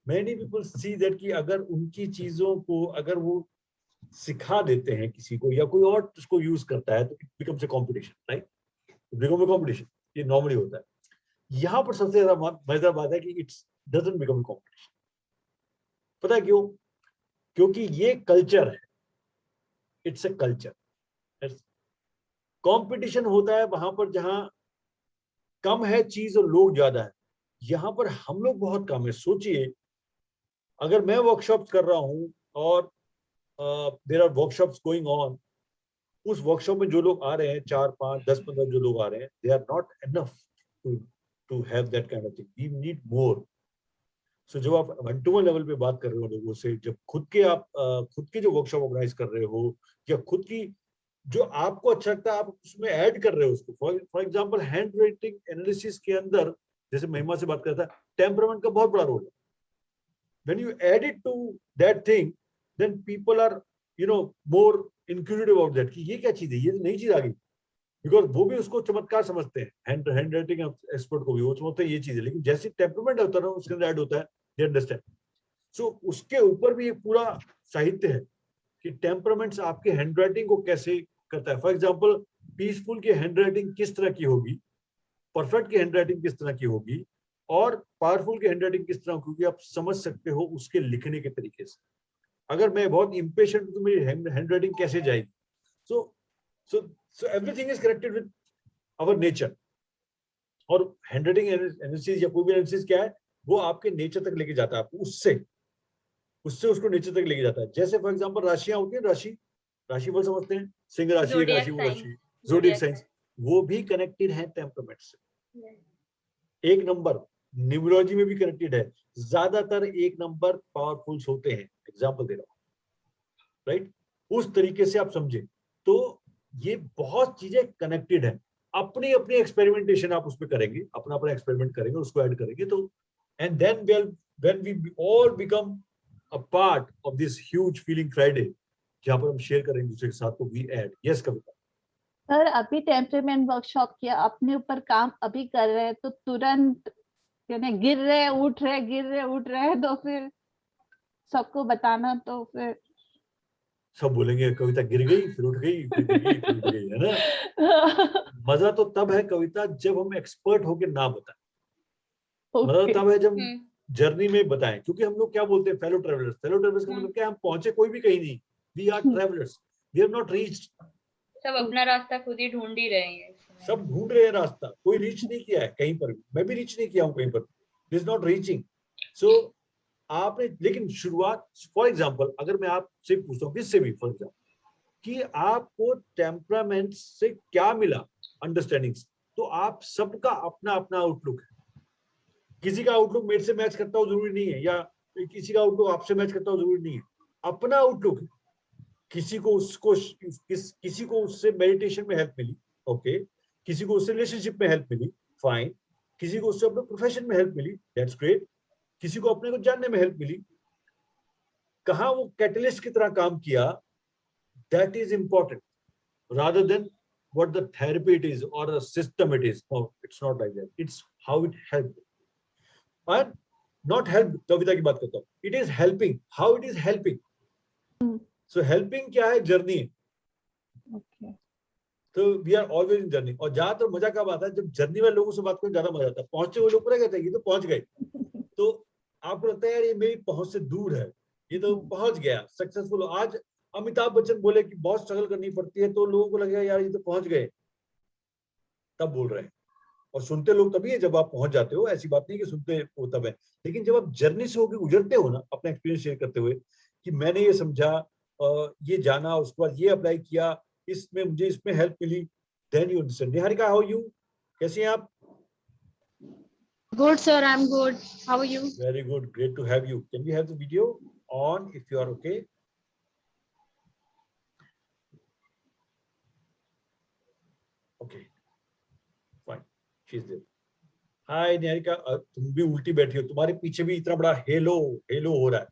[SPEAKER 1] many people see that कि अगर उनकी चीजों को अगर वो सिखा देते हैं किसी को या कोई और उसको यूज करता है तो it becomes a competition, right? It becomes a competition, ये नॉर्मली होता है। यहाँ पर सबसे ज्यादा मजेदार बात है कि it doesn't become a competition। पता है क्यों? क्योंकि ये कल्चर है, इट्स अ कल्चर। कंपटीशन होता है वहां पर जहां कम है चीज और लोग ज्यादा है, यहाँ पर हम लोग बहुत कम है। सोचिए, अगर मैं वर्कशॉप कर रहा हूँ और there are workshops going on, उस वर्कशॉप में जो लोग आ रहे हैं, 4, 5, 10, 15 जो लोग आ रहे हैं, they are not enough to have that kind of thing, we need more. So जब आप 1-to-1 लेवल पे बात कर रहे हो लोगों से, जब खुद के जो वर्कशॉप ऑर्गेनाइज कर रहे हो या खुद की जो आपको अच्छा लगता है आप उसमें ऐड कर रहे हो उसको, for example hand writing analysis के अंदर, जैसे महिमा से बात करता है, टेम्परामेंट का बहुत बड़ा रोल है। When you add it to that thing, then people are more inquisitive about that कि ये क्या चीज है, ये नई चीज आ गई, बिकॉज वो भी उसको चमत्कार समझते हैं, हैंड राइटिंग एक्सपर्ट को भी वो समझते हैं ये चीज है, लेकिन जैसे टेम्परामेंट होता है ना उसके अंदर ऐड होता है, दे अंडरस्टैंड। सो उसके ऊपर भी एक पूरा साहित्य है कि टेम्परामेंट्स आपके हैंड राइटिंग को कैसे करता है। फॉर एग्जाम्पल, पीसफुल की हैंड राइटिंग किस तरह की होगी, परफेक्ट की हैंड राइटिंग किस तरह की होगी, और पावरफुल की हैंड राइटिंग किस तरह होगी, आप समझ सकते हो उसके लिखने के तरीके से। अगर मैं बहुत इम्पेशेंट हूं तो मेरी हैंड राइटिंग कैसे जाएगी? So everything is connected with our nature. और हैंड राइटिंग एनालिसिस या कोई भी एनालिसिस क्या है, वो आपके नेचर तक लेके जाता है आपको, उससे उसको नेचर तक लेके जाता है। जैसे फॉर एग्जाम्पल राशियां होती है, राशिफल समझते हैं, सिंह राशि, एक राशि, वो राशि, ज़ोडिएक साइंस, वो भी कनेक्टेड है टेम्परामेंट से। एक नंबर न्यूमरोलॉजी में भी कनेक्टेड है, ज्यादातर एक नंबर पावरफुल्स होते हैं, एग्जांपल दे रहा हूं, राइट? उस तरीके से आप समझे तो ये बहुत चीजें कनेक्टेड है। अपनी अपनी एक्सपेरिमेंटेशन आप उस पर करेंगे, अपना अपना एक्सपेरिमेंट करेंगे, उसको ऐड करेंगे तो, and then when we all become a part of this huge feeling Friday, जहां पर हम शेयर करेंगे दूसरे के साथ, तो we add. Yes Kavita.
[SPEAKER 2] Sir अभी टेम्परामेंट वर्कशॉप किया, अपने ऊपर काम अभी कर रहे हैं, तो तुरंत यानी गिर रहे उठ रहे, गिर रहे उठ रहे, तो फिर सबको बताना, तो फिर
[SPEAKER 1] सब बोलेंगे कविता गिर गई फिर उठ गई, फिर गिर गई फिर उठ गई, है ना। मजा तो तब है कविता जब हम एक्सपर्ट होके ना बताएं। मजा
[SPEAKER 2] ओके।
[SPEAKER 1] तब है जब जर्नी में बताएं, क्योंकि हम लोग क्या बोलते हैं, फेलो ट्रेवलर्स। फेलो ट्रेवलर्स का मतलब क्या है, हम पहुंचे कोई भी कहीं नहीं, we are travellers, we have not reached.
[SPEAKER 7] सब अपना रास्ता खुद ही ढूंढ ही रहे हैं इसमें।
[SPEAKER 1] सब ढूंढ रहे हैं रास्ता, कोई रीच नहीं किया है कहीं पर भी, मैं भी रीच नहीं किया हूँ कहीं पर, दिस नॉट रीचिंग। सो आपने, लेकिन शुरुआत, फॉर एग्जांपल अगर मैं आपसे पूछता हूँ, किससे भी फॉर एग्जांपल, कि आपको टेम्परामेंट से क्या मिला, अंडरस्टैंडिंग, तो आप सबका अपना अपना आउटलुक है। किसी का आउटलुक मेरे से मैच करता हो जरूरी नहीं है, या किसी का आउटलुक आपसे मैच करता हो जरूरी नहीं है, अपना आउटलुक है। किसी को उसको किसी को उससे मेडिटेशन में हेल्प मिली, ओके, किसी को उससे रिलेशनशिप में हेल्प मिली, फाइन, किसी को उससे अपने प्रोफेशन में हेल्प मिली, दैट्स ग्रेट, किसी को अपने को जानने में हेल्प मिली, कहाँ वो कैटलिस्ट की तरह काम किया, that is important, rather than what the therapy it is or the system it is. No, it's not like that. It's how it helped. And not help, कविता की बात करता हूँ, it is helping, how it is helping. So helping क्या है, जर्नी है।
[SPEAKER 2] Okay.
[SPEAKER 1] तो we are always in journey. और ज्यादातर मजा कब आता है, जब जर्नी वाले लोगों से बात करने ज्यादा मजा आता है। पहुंचे हुए लोग पूरा कहते हैं ये तो पहुंच गए, तो आपको लगता है यार ये मेरी पहुंच से दूर है, ये तो पहुंच गया, सक्सेसफुल। आज अमिताभ बच्चन बोले कि बहुत स्ट्रगल करनी पड़ती है, तो लोगों को लगेगा यार ये तो पहुंच गए, तब बोल रहे हैं। और सुनते लोग तभी है जब आप पहुंच जाते हो, ऐसी बात नहीं कि सुनते वो तब है। लेकिन जब आप जर्नी से होकर गुजरते हो ना, अपना एक्सपीरियंस शेयर करते हुए कि मैंने ये समझा, ये जाना, उसके बाद ये अप्लाई किया, इसमें मुझे इसमें हेल्प मिली, then you understand. Niharika, how you, कैसी हैं आप?
[SPEAKER 10] Good, sir. I'm good. How are you?
[SPEAKER 1] Very good, great to have you. Can we have the video on if you are okay? Okay, fine. She's there. हाय निहारिका, तुम भी उल्टी बैठी हो, तुम्हारे पीछे भी इतना बड़ा हेलो हेलो हो रहा है।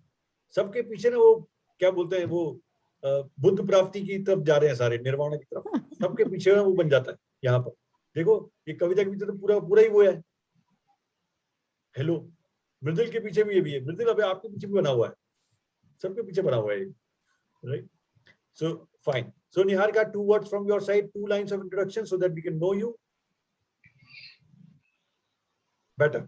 [SPEAKER 1] सबके पीछे ना वो क्या बोलते हैं, वो बुद्ध प्राप्ति की तरफ जा रहे हैं सारे, निर्वाण की तरफ। सबके पीछे वो बन जाता है। यहाँ पर देखो, ये कविता के पीछे तो पूरा पूरा ही वो है, हेलो। मृदुल के पीछे भी ये भी है, मृदुल अभी आपके पीछे भी बना हुआ है, सबके पीछे बना हुआ है, right? So fine. So Niharika, 2 words from your side, 2 lines of introduction so that we can know you better.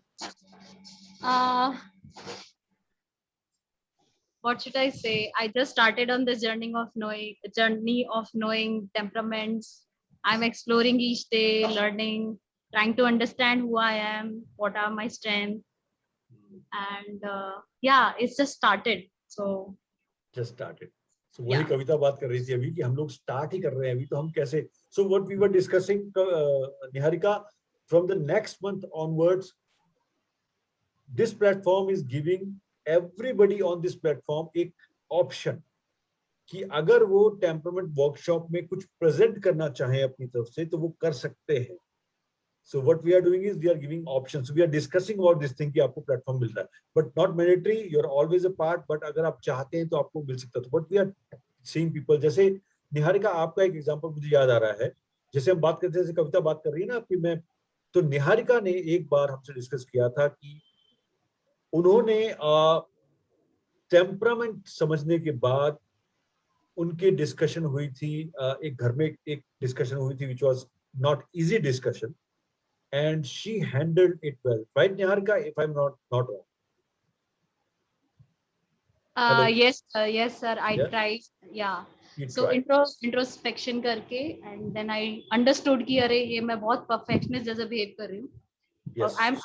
[SPEAKER 10] What should I say? I just started on this journey of knowing temperaments. I'm exploring each day, learning, trying to understand who I am, what are my strengths, and yeah, it's just started. So
[SPEAKER 1] Just started. So वही
[SPEAKER 10] Yeah.
[SPEAKER 1] कविता बात कर रही थी अभी कि हम लोग स्टार्ट ही कर रहे हैं अभी, तो हम कैसे। So what we were discussing, Niharika, from the next month onwards, this platform is giving everybody on this platform एक option कि अगर वो टेम्परामेंट वर्कशॉप में कुछ प्रेजेंट करना चाहें अपनी तरफ से, तो वो कर सकते हैं। So what we are doing is we are giving options. We are discussing about this thing कि आपको प्लेटफॉर्म मिल रहा है, but not mandatory. You are always a part. But अगर आप चाहते हैं तो आपको मिल सकता है। तो but we are seeing people, जैसे निहारिका आपका एक एग्जांपल मुझे याद आ रहा है, जैसे हम बात करते हैं, जैसे कविता बात कर रही है ना आपकी, मैं तो निहारिका ने एक बार हमसे डिस्कस किया था कि उन्होंने टेम्परामेंट समझने के बाद उनकी डिस्कशन हुई थी, एक घर में एक डिस्कशन हुई थी which was not easy discussion, and she handled it well, right Niharika, if I'm not wrong? Hello.
[SPEAKER 10] yes, sir. I
[SPEAKER 1] Yeah.
[SPEAKER 10] tried. Yeah.
[SPEAKER 1] You
[SPEAKER 10] So
[SPEAKER 1] tried.
[SPEAKER 10] introspection करके, and then I understood कि अरे ये मैं बहुत perfectionist जैसा behave कर रही हूँ.
[SPEAKER 1] Yes.
[SPEAKER 10] I'm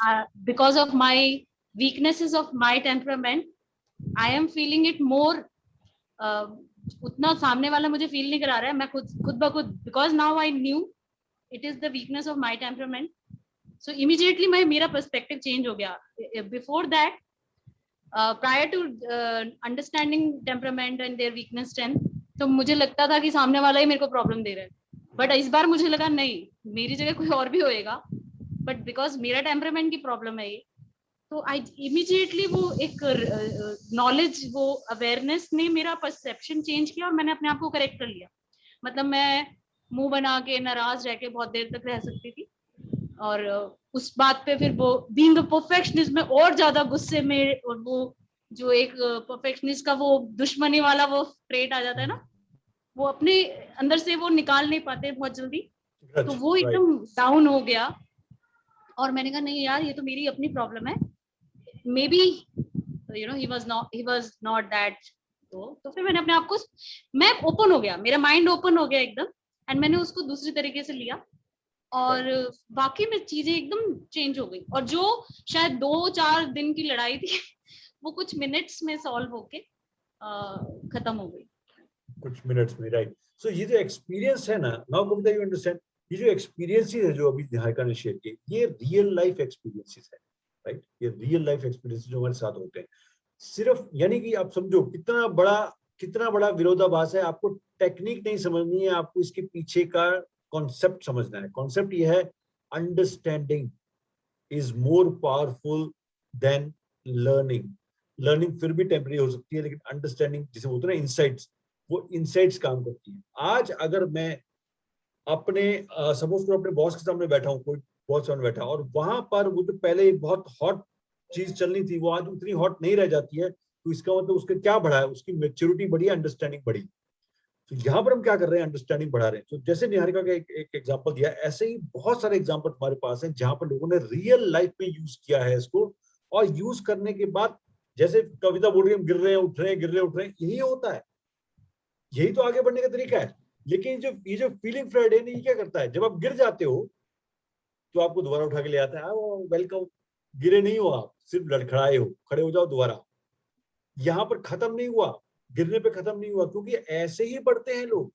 [SPEAKER 10] because of my weaknesses of my temperament, I am feeling it more. उतना सामने वाला मुझे फील नहीं करा रहा है, मैं खुद ब खुद, because now I knew it is the weakness of my temperament, so immediately मेरा perspective change हो गया. Before that, prior to understanding temperament and their weakness strength, तो मुझे लगता था कि सामने वाला ही मेरे को प्रॉब्लम दे रहा है, बट इस बार मुझे लगा नहीं, मेरी जगह कोई और भी होएगा, बट बिकॉज मेरा टेम्परामेंट की प्रॉब्लम है ये, तो आई इमीडिएटली वो एक नॉलेज, वो अवेयरनेस ने मेरा परसेप्शन चेंज किया और मैंने अपने आप को करेक्ट कर लिया। मतलब मुंह बना के नाराज रह के बहुत देर तक रह सकती थी, और उस बात पे फिर वो बीइंग अ परफेक्शनिस्ट में और ज्यादा गुस्से में, और वो जो एक परफेक्शनिस्ट का वो दुश्मनी वाला वो ट्रेट आ जाता है ना, वो अपने अंदर से वो निकाल नहीं पाते बहुत जल्दी, तो वो एकदम डाउन हो गया। और मैंने कहा नहीं यार, ये तो मेरी अपनी प्रॉब्लम है, may be you know he was not that. तो फिर मैंने अपने आप को, मैं ओपन हो गया, मेरा माइंड ओपन हो गया एकदम, एंड मैंने उसको दूसरी तरीके से लिया, और बाकी में चीजें एकदम चेंज हो गई, और जो शायद 2-4 दिन की लड़ाई थी वो कुछ मिनट्स में सॉल्व होके खत्म हो गई।
[SPEAKER 1] कुछ मिनट्स में, राइट। सो ये जो एक्सपीरियंस है ना, नाउ कविता यू अंडरस्टैंड, ये जो एक्सपीरियंसेस है जो अभी निहारिका ने शेयर किए, ये रियल लाइफ एक्सपीरियंसेस है, राइट। ये रियल लाइफ एक्सपीरियंसेस जो हमारे साथ होते हैं। सिर्फ यानी कि आप समझो कितना बड़ा विरोधाभास है। आपको टेक्निक नहीं समझनी है, आपको इसके पीछे का कॉन्सेप्ट समझना है। कॉन्सेप्ट ये है, understanding is more powerful than learning. Learning फिर भी टेम्परेरी हो सकती है, लेकिन अंडरस्टैंडिंग जिसे बोलते हैं ना इनसाइट्स, वो इनसाइट्स काम करती है। आज अगर मैं अपने सपोज करो अपने बॉस के सामने बैठा हूँ, कोई बॉस सामने बैठा, और वहां पर वो जो पहले एक बहुत हॉट चीज चलनी थी वो आज उतनी हॉट नहीं रह जाती है, तो इसका मतलब उसका क्या बढ़ा है, उसकी मेच्योरिटी बढ़ी, अंडरस्टैंडिंग बढ़ी। तो यहाँ पर हम क्या कर रहे हैं, अंडरस्टैंडिंग बढ़ा रहे हैं। तो जैसे निहारिका का एक एग्जांपल दिया, ऐसे ही बहुत सारे एग्जांपल हमारे पास हैं जहां पर लोगों ने रियल लाइफ में यूज किया है इसको, और यूज करने के बाद जैसे कविता बोल रही है, हम गिर रहे हैं उठ रहे हैं, गिर रहे हैं उठ रहे हैं, यही होता है, यही तो आगे बढ़ने का तरीका है। लेकिन ये जो फीलिंग फ्राइडे है, ये क्या करता है, जब आप गिर जाते हो तो आपको दोबारा उठा के ले आता है, वेलकम, गिरे नहीं हो आप, सिर्फ लड़खड़ाए हो, खड़े हो जाओ दोबारा। यहाँ पर खत्म नहीं हुआ, गिरने पे खत्म नहीं हुआ, क्योंकि ऐसे ही बढ़ते हैं लोग।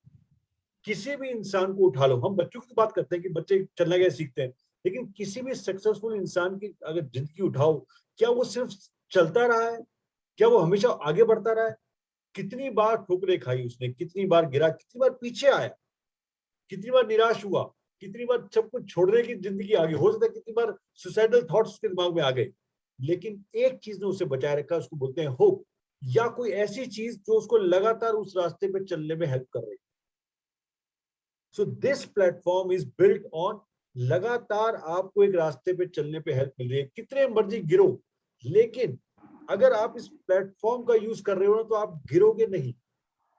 [SPEAKER 1] किसी भी इंसान को उठा लो, हम बच्चों की बात करते हैं कि बच्चे चलना कैसे सीखते हैं, लेकिन किसी भी सक्सेसफुल इंसान की अगर जिंदगी उठाओ, क्या वो सिर्फ चलता रहा है, क्या वो हमेशा आगे बढ़ता रहा है? कितनी बार ठोकरें खाई उसने, कितनी बार गिरा, कितनी बार पीछे आया, कितनी बार निराश हुआ, कितनी बार सब कुछ छोड़ने की जिंदगी आ गई, हो सकता है कितनी बार सुसाइडल थॉट्स उसके दिमाग में आ गए, लेकिन एक चीज ने उसे बचाए रखा, उसको बोलते हैं होप, या कोई ऐसी चीज जो उसको लगातार उस रास्ते पे चलने में हेल्प कर रही है। So this platform is built on, लगातार आपको एक रास्ते पे चलने पे हेल्प मिल रही है, कितने मर्जी गिरो, लेकिन अगर आप इस प्लेटफॉर्म का यूज कर रहे हो ना, तो आप गिरोगे नहीं,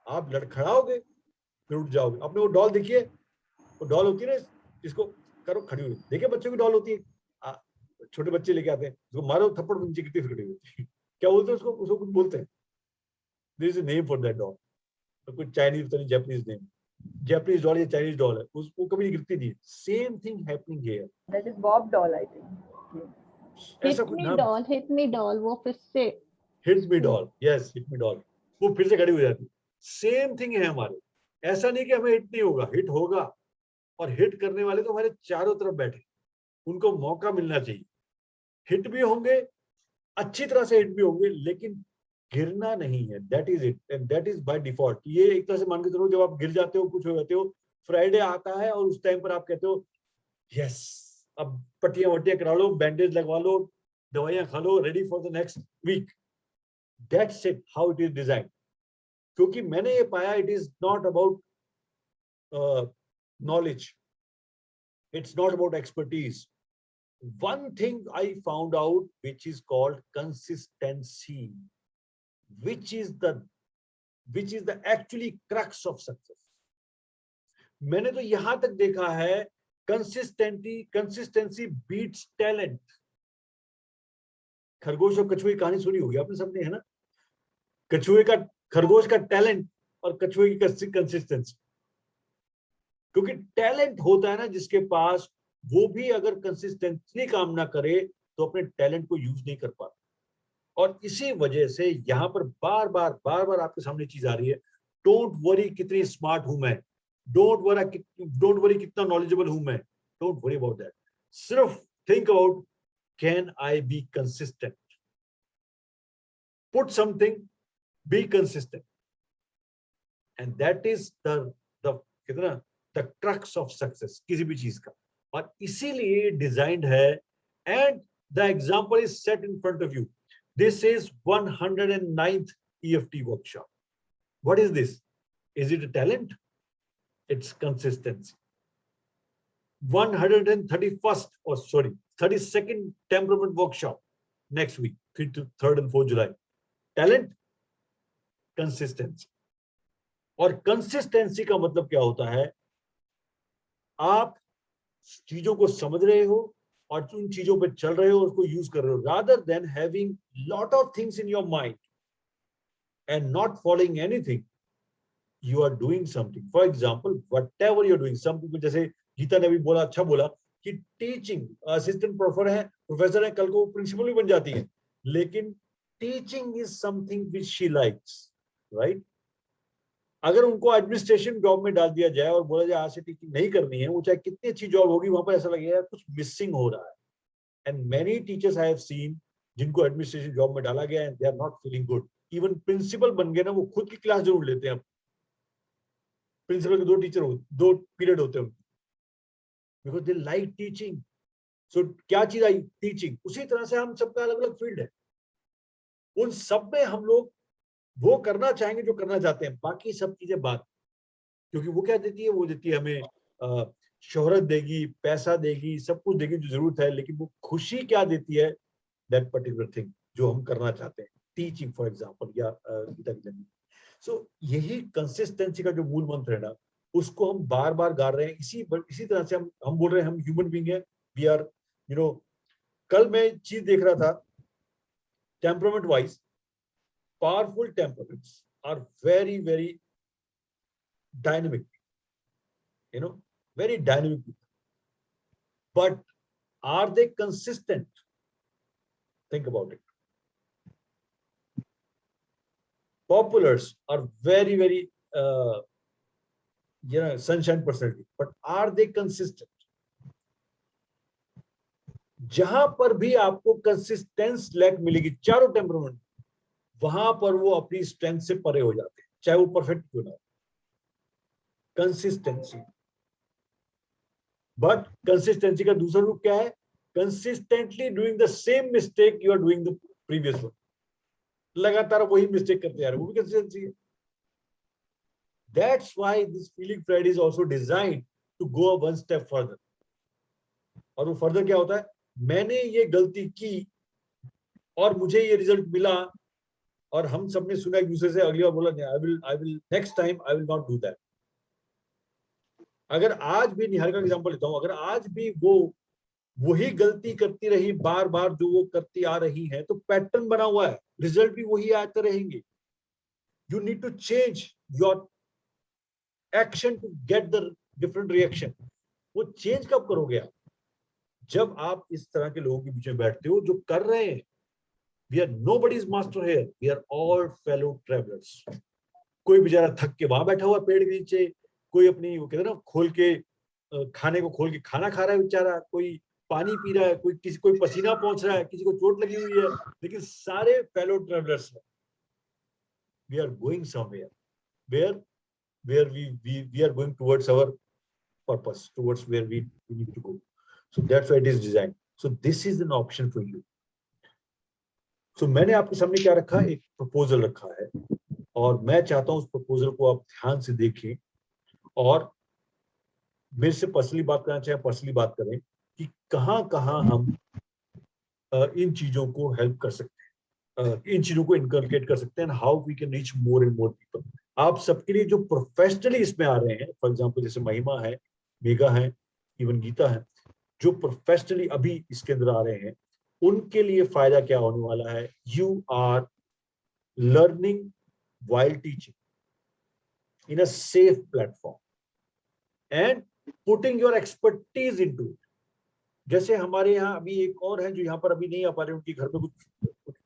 [SPEAKER 1] आप लड़खड़ाओगे फिर उठ जाओगे। आपने वो डॉल देखिए, वो डॉल होती है ना, इसको करो खड़ी हुई, देखिए बच्चों की डॉल होती है, छोटे बच्चे लेके आते हैं, उसको मारो थप्पड़ नीचे गिरती फिर खड़ी होती है, क्या बोलते हैं उसको कुछ बोलते हैं, there is a name for that doll, कुछ चाइनीज पता नहीं जापानीज नेम, जापानीज डॉल या चाइनीज डॉल है, उसको कभी नहीं गिरती नहीं। Same thing happening here,
[SPEAKER 4] that is bob doll I think.
[SPEAKER 1] ऐसा कुछ नाम,
[SPEAKER 2] हिट मी डॉल, वो फिर से
[SPEAKER 1] hit me doll, yes hit me doll, वो फिर से खड़ी हो जाती है। सेम थिंग है हमारे, ऐसा नहीं कि हमें हिट नहीं होगा, हिट होगा, और हिट करने वाले तो हमारे चारों तरफ बैठे, उनको मौका मिलना चाहिए। हिट भी होंगे, अच्छी तरह से हिट भी होंगे, लेकिन गिरना नहीं है, that is it, and that is by default. ये एक तरह से मान के चलो, जब आप गिर जाते हो, कुछ हो जाते हो, फ्राइडे आता है और उस टाइम पर आप कहते हो यस, अब पट्टियां वट्टियां करा लो, बैंडेज लगवा लो, दवाइयां खा लो, ready for the next week. That's it, how it is design. क्योंकि मैंने ये पाया, it is not about knowledge, it's not about expertise. One thing I found out, which is called consistency, which is the actually crux of success. मैंने तो यहां तक देखा है, consistency beats talent. खरगोश और कछुए की कहानी सुनी होगी आपने सबने, है ना? खरगोश का टैलेंट और कछुए की कंसिस्टेंसी। क्योंकि टैलेंट होता है ना जिसके पास, वो भी अगर कंसिस्टेंटली काम ना करे तो अपने टैलेंट को यूज नहीं कर पाता। और इसी वजह से यहाँ पर बार बार आपके सामने चीज आ रही है, डोंट वरी कितनी स्मार्ट हूं मैं, डोंट वरी कितना नॉलेजेबल हूं मैं, डोंट वरी अबाउट दैट, सिर्फ think about can I be consistent, put something, be consistent, and that is the कितना the crux of success किसी भी चीज का। और इसीलिए डिजाइंड है, and the example is set in front of you. This is 109th EFT workshop. What is this? Is it a talent? It's consistency. 131st, or sorry, 32nd temperament workshop next week, 3rd and 4th July. Talent, consistency. और कंसिस्टेंसी का मतलब क्या होता है? आप चीजों को समझ रहे हो और उन चीजों पे चल रहे हो, उसको यूज कर रहे हो, rather than having lot of things in your mind and not following anything. You are doing something. For example, whatever you are doing, some people, जैसे गीता ने भी बोला, अच्छा बोला कि टीचिंग असिस्टेंट प्रोफेसर है, कल को प्रिंसिपल भी बन जाती है, लेकिन teaching is something which she likes, right? अगर उनको एडमिनिस्ट्रेशन जॉब में डाल दिया जाए और बोला जाए आज से टीचिंग नहीं करनी है, वो चाहे कितनी अच्छी जॉब होगी, वहां पर ऐसा लगेगा कुछ मिसिंग हो रहा है. And many teachers I have seen जिनको एडमिनिस्ट्रेशन जॉब में डाला गया and they are not feeling good. Even principal बन गए ना, वो खुद की क्लास जरूर लेते हैं. प्रिंसिपल के 2 टीचर दो पीरियड होते हैं, बिकॉज दे लाइक टीचिंग. सो क्या चीज आई? टीचिंग. उसी तरह से हम सबका अलग अलग फील्ड है, उन सब में हम लोग वो करना चाहेंगे जो करना चाहते हैं, बाकी सब चीजें बात. क्योंकि वो क्या देती है? वो देती है हमें शोहरत देगी, पैसा देगी, सब कुछ देगी जो जरूरत है, लेकिन वो खुशी क्या देती है? दैट पर्टिकुलर थिंग जो हम करना चाहते हैं, टीचिंग फॉर एग्जाम्पल, या गीता की जर्नी. सो यही कंसिस्टेंसी का जो मूल मंत्र है ना, उसको हम बार बार गा रहे हैं. इसी तरह से हम बोल रहे हैं हम ह्यूमन बीइंग है, वी आर, यू नो. कल मैं चीज देख रहा था, temperament wise, powerful temperaments are very, very dynamic, you know, very dynamic people. But are they consistent? Think about it. Populars are very, very, sunshine personality, but are they consistent? जहां पर भी आपको कंसिस्टेंस लैक मिलेगी, चारों टेम्परामेंट, वहां पर वो अपनी स्ट्रेंथ से परे हो जाते हैं, चाहे वो परफेक्ट क्यों ना हो. कंसिस्टेंसी. बट कंसिस्टेंसी का दूसरा रूप क्या है? Consistently doing the same mistake you are doing the previous one. लगातार वही मिस्टेक करते हैं, वो भी कंसिस्टेंसी है. That's why this feeling Friday is also designed to go one step further. और वो फर्दर क्या होता है? मैंने ये गलती की और मुझे ये रिजल्ट मिला, और हम सबने सुना एक दूसरे से, अगली बार बोला I will next time I will not do that. अगर आज भी, निहार का एग्जांपल लेता हूं, अगर आज भी वो वही गलती करती रही बार बार जो वो करती आ रही है, तो पैटर्न बना हुआ है, रिजल्ट भी वही आते रहेंगे. You need to change your action to get the different reaction. वो चेंज कब करोगे आप? जब आप इस तरह के लोगों के बीच में बैठते हो जो कर रहे हैं. We are nobody's master here. We are all fellow travelers. कोई बेचारा थक के वहां बैठा हुआ पेड़ के नीचे, कोई अपनी वो कहते हैं ना खोल के खाने को खोल के खाना खा रहा है बेचारा, कोई पानी पी रहा है, कोई पसीना पहुंच रहा है, किसी को चोट लगी हुई है, लेकिन सारे fellow travelers हैं. We are going somewhere where we are going towards our purpose, towards where we need to go. So that's why it is designed. So this is an option for you. तो मैंने आपके सामने क्या रखा? एक प्रपोजल रखा है, और मैं चाहता हूं उस प्रपोजल को आप ध्यान से देखें और मेरे से पर्सनली बात करना चाहे पर्सनली बात करें कि कहां कहां हम इन चीजों को हेल्प कर सकते हैं, इन चीजों को इनकलकेट कर सकते हैं, how we can reach more and more people. आप सबके लिए जो प्रोफेशनली इसमें आ रहे हैं, फॉर एग्जाम्पल जैसे महिमा है, मेघा है, इवन गीता है, जो प्रोफेशनली अभी इसके अंदर आ रहे हैं, उनके लिए फायदा क्या होने वाला है? You are learning while teaching in a safe platform and putting your expertise into it. जैसे हमारे यहाँ अभी एक और है जो यहाँ पर अभी नहीं आ पा रहे, उनके घर पे कुछ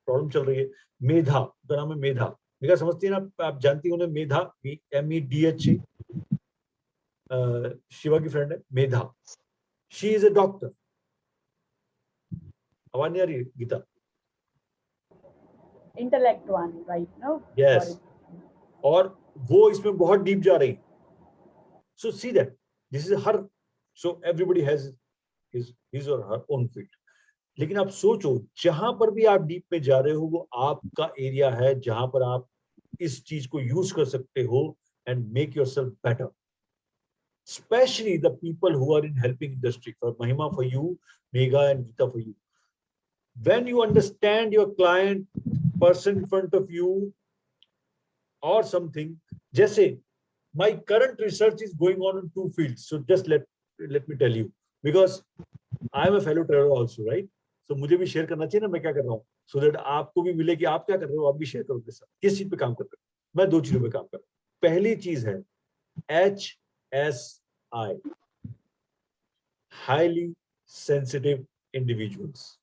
[SPEAKER 1] प्रॉब्लम चल रही है. मेधा, उसका नाम है मेधा. मेघा समझती है ना, आप जानती हो ना मेधा, MEDHA, शिवा की फ्रेंड है Medha. She is a doctor. आवाज नहीं आ रही Gita?
[SPEAKER 4] Intellect one, right? No.
[SPEAKER 1] Yes. और वो इसमें बहुत डीप जा रही. So see that this is her. So everybody has his or her own field. लेकिन आप सोचो, जहां पर भी आप डीप में जा रहे हो, वो आपका एरिया है जहां पर आप इस चीज को यूज कर सकते हो and make yourself better. especially the people who are in helping industry. For Mahima, for you, Megha and Geeta, for you. When you understand your client, person in front of you or something, just say, my current research is going on in 2 fields. So just let me tell you, because I am a fellow traveler also, right? So मुझे भी शेयर करना चाहिए ना मैं क्या कर रहा हूँ, so that आपको भी मिले कि आप क्या कर रहे हो, आप भी शेयर करो मेरे साथ किस चीज पे काम कर रहे हो। मैं 2 चीजों पे काम कर रहा हूँ। पहली चीज है HSI, highly sensitive individuals,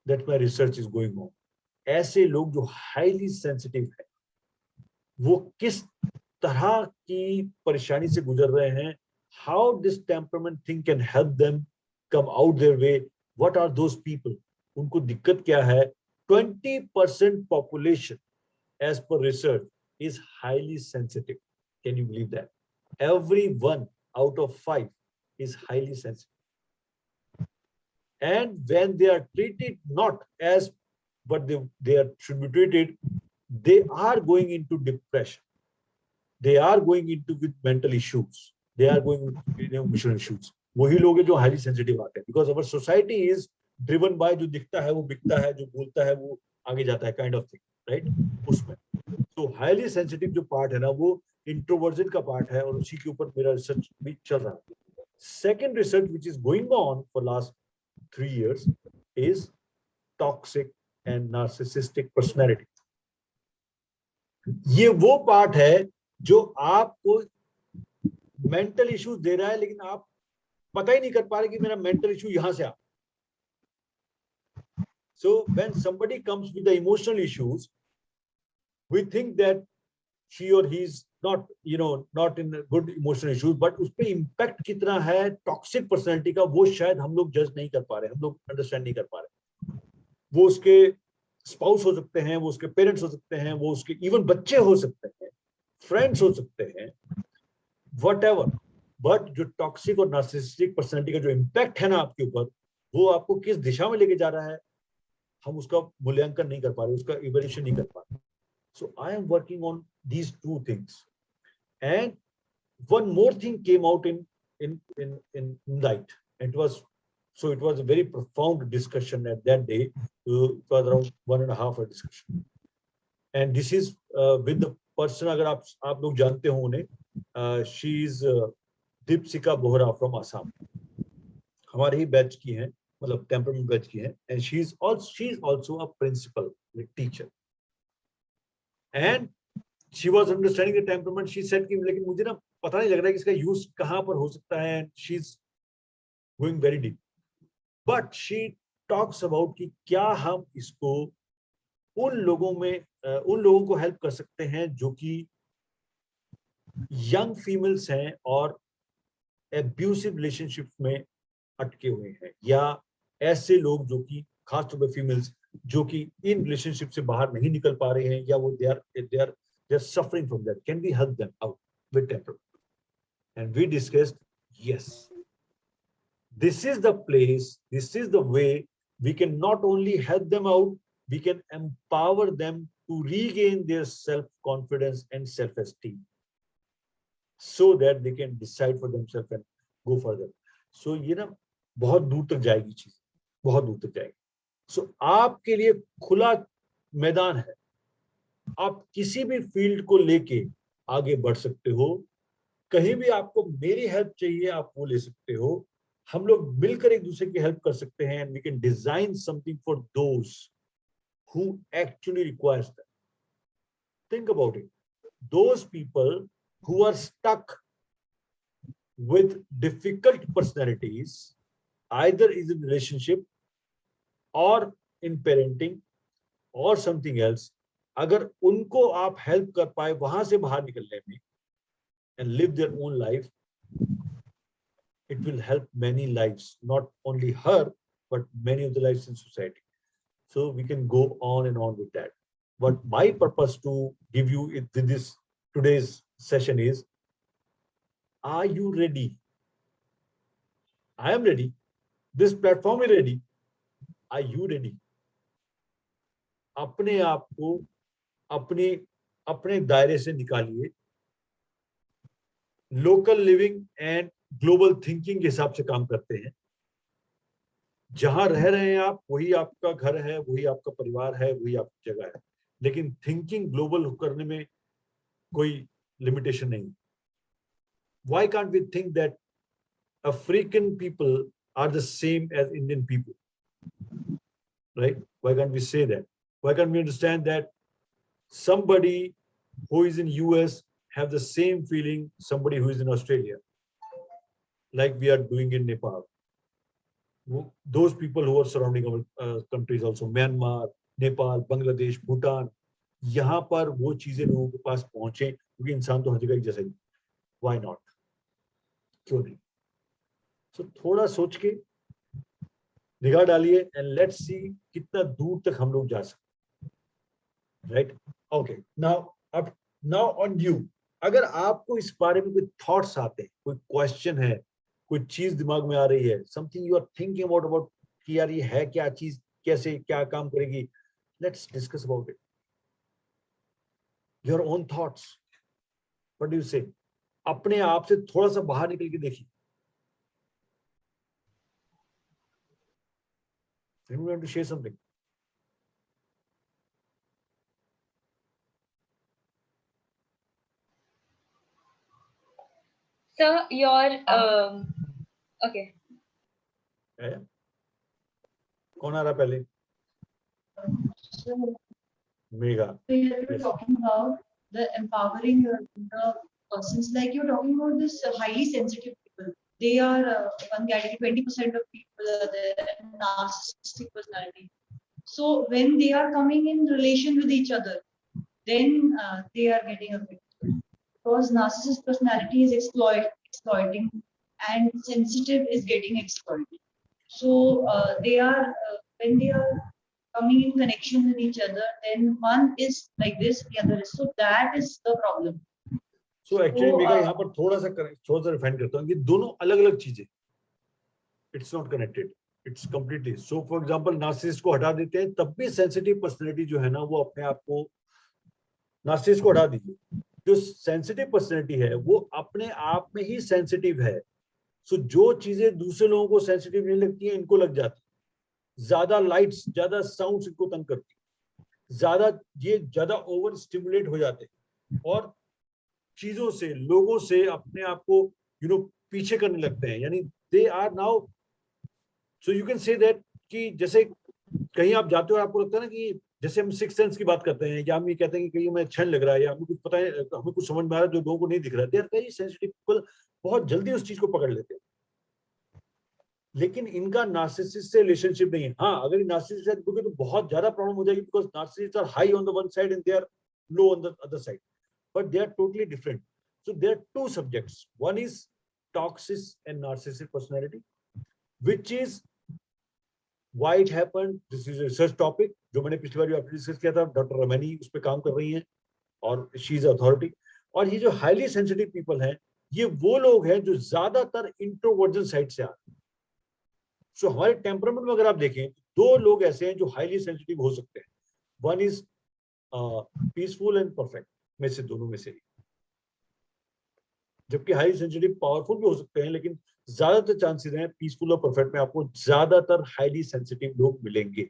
[SPEAKER 1] that my research is going on। ऐसे लोग जो highly sensitive है, वो किस तरह की परेशानी से गुजर रहे हैं, how this temperament thing can help them come out their way, what are those people, उनको दिक्कत क्या है। 20% population as per research is highly sensitive. Can you believe that? Every 1 out of 5 is highly sensitive. And when they are treated not as what they should be treated, they are going into depression. They are going into with mental issues. They are going with emotional issues. वही लोग हैं जो highly sensitive आते हैं, because our society is driven by जो दिखता है वो बिकता है, जो बोलता है वो आगे जाता है, kind of thing, right? उसमें तो highly sensitive जो part है ना, वो introversion का part है, और उसी के ऊपर मेरा research भी चल रहा है। Second research which is going on for last 3 years is toxic and narcissistic personality. ये वो पार्ट है जो आपको मेंटल इश्यूज दे रहा है, लेकिन आप पता ही नहीं कर पा रहे कि मेरा मेंटल इशू यहां से आ। So when somebody comes with the emotional issues, we think that she or he is not, not in good emotional issues, but उस पे impact कितना है टॉक्सिक पर्सनैलिटी का, वो शायद हम लोग जज नहीं कर पा रहे, हम लोग अंडरस्टैंड नहीं कर पा रहे। वो उसके स्पाउस हो सकते हैं, वो उसके पेरेंट्स हो सकते हैं, वो उसके इवन बच्चे हो सकते हैं, फ्रेंड्स हो सकते हैं, व्हाटएवर। बट जो टॉक्सिक और नार्सिसिस्टिक पर्सनैलिटी का जो इम्पैक्ट है ना आपके ऊपर, वो आपको किस दिशा में लेके जा रहा है, हम उसका मूल्यांकन नहीं कर पा रहे, उसका इवैल्यूएशन नहीं कर पा रहे। So I am working on these 2 things, and one more thing came out in night. It was a very profound discussion at that day. It was around 1.5 hour discussion, and this is with the person, अगर आप लोग जानते हो उन्हें, she is Deepsika Bohra from Assam, हमारे ही बैच की हैं, मतलब टेम्परमेंट बैच की हैं, and she is also a principal, like teacher, and she was understanding the temperament. She said कि लेकिन मुझे ना पता नहीं लग रहा है कि इसका यूज कहाँ पर हो सकता है, and she's going very deep, but she talks about कि क्या हम इसको उन लोगों को हेल्प कर सकते हैं जो कि यंग फीमेल्स हैं और एब्यूसिव रिलेशनशिप में अटके हुए हैं, या ऐसे लोग जो कि खासतौर पर फीमेल्स जो कि इन रिलेशनशिप से बाहर नहीं निकल पा रहे हैं, या वो they are suffering from that. Can we help them out with temperament? And we discussed, yes, this is the place, this is the way we can not only help them out, we can empower them to regain their self-confidence and self-esteem, so that they can decide for themselves and go further. So ये ना बहुत दूर तक जाएगी चीज, बहुत दूर तक जाएगी। So आपके लिए खुला मैदान है, आप किसी भी फील्ड को लेके आगे बढ़ सकते हो, कहीं भी आपको मेरी हेल्प चाहिए आप वो ले सकते हो, हम लोग मिलकर एक दूसरे की हेल्प कर सकते हैं, and we can design something for those who actually requires that. Think about it. Those people who are stuck with difficult personalities, either is in relationship or in parenting or something else, अगर उनको आप हेल्प कर पाए वहां से बाहर निकलने में and live their own life, it will help many lives, not only her, but many of the lives in society. So we can go on and on with that. But my purpose to give you it with this today's session is, are you ready? I am ready. This platform is ready. Are you ready? अपने आप को अपने दायरे से निकालिए, local living and global thinking के हिसाब से काम करते हैं। जहां रह रहे हैं आप, वही आपका घर है, वही आपका परिवार है, वही आपकी जगह है, लेकिन थिंकिंग ग्लोबल करने में कोई लिमिटेशन नहीं। Why can't we think that African people are the same as Indian people? Right? Why can't we say that? Why can't we understand that somebody who is in US have the same feeling somebody who is in Australia, like we are doing in Nepal? Those people who are surrounding our countries also, Myanmar, Nepal, Bangladesh, Bhutan, यहाँ पर वो चीजें लोगों के पास पहुंचे, क्योंकि इंसान तो हर जगह एक जैसा ही। Why not? क्यों नहीं? So थोड़ा सोच के निगाह डालिए and let's see कितना दूर तक हम लोग जा सकते, right? Okay, now on you. अगर आपको इस बारे में कोई थॉट्स आते हैं, कोई क्वेश्चन है, कोई चीज दिमाग में आ रही है, something you are thinking about कि यार ये है क्या चीज, कैसे क्या काम करेगी, let's discuss about it. Your own thoughts, what do you से? अपने आप से थोड़ा सा बाहर निकल के देखिए। You want to share something?
[SPEAKER 7] So your okay.
[SPEAKER 1] कौन आ रहा पहले? Mega.
[SPEAKER 9] We are talking about the empowering the persons, like you're talking about this highly sensitive people. They are one category, 20% of people are there, narcissistic personality. So when they are coming in relation with each other, then they are getting affected, because narcissist personality is exploiting and sensitive is getting exploited. So they are when they are coming in connection with each other, then one is like this, the other is, so that is the problem.
[SPEAKER 1] So actually mega यहाँ पर थोड़ा सा रिफाइन करता हूँ कि दोनों अलग अलग चीजें, it's not connected, it's completely. So for example narcissist को हटा देते हैं, तब भी सेंसिटिव पर्सनैलिटी जो है ना, वो अपने आप को, नार्सिसिस्ट को हटा दीजिए, जो सेंसिटिव पर्सनैलिटी है वो अपने आप में ही सेंसिटिव है। सो जो चीजें दूसरे लोगों को सेंसिटिव नहीं लगती हैं, इनको लग जाती। ज्यादा लाइट्स, ज्यादा साउंड्स इनको तंग करती, ज्यादा ओवर स्टिमुलेट हो जाते और चीजों से, लोगों से अपने आप को पीछे करने लगते हैं। यानी they are now, so you can say that कि जैसे कहीं आप जाते हो, आपको लगता है ना कि जैसे हम सिक्स सेंस की बात करते हैं, या हम ये कहते हैं कि कहीं हमें अच्छा लग रहा है, या हमें कुछ पता है, हमें कुछ समझ में आ रहा है जो लोगों को नहीं दिख रहा है, they are very sensitive people, बहुत जल्दी उस चीज को पकड़ लेते हैं। लेकिन इनका नार्सिसिस्ट से रिलेशनशिप नहीं है। हाँ, अगर नार्सिसिस्ट है तो बहुत ज्यादा प्रॉब्लम हो जाएगी, because narcissist are high on the one side and they are low on the other side, but they are totally different. So there are two subjects. One is toxic and narcissistic personality, which is why it happened. This is a research topic जो मैंने पिछली बार आपसे डिस्कस किया था, डॉक्टर रमनी उस पर काम कर रही हैं और शी इज अथॉरिटी। और ये जो हाईली सेंसिटिव पीपल हैं, ये वो लोग हैं जो ज्यादातर इंट्रोवर्जन साइड से आते हैं। सो हमारे टेम्परामेंट में अगर आप देखें, दो लोग ऐसे हैं जो हाईली सेंसिटिव हो सकते हैं। One is peaceful and perfect, में से दोनों में से ही। जबकि हाई सेंसिटिव पावरफुल भी हो सकते हैं, लेकिन ज्यादातर चांसेस हैं पीसफुल और परफेक्ट में आपको ज्यादातर हाईली सेंसिटिव लोग मिलेंगे।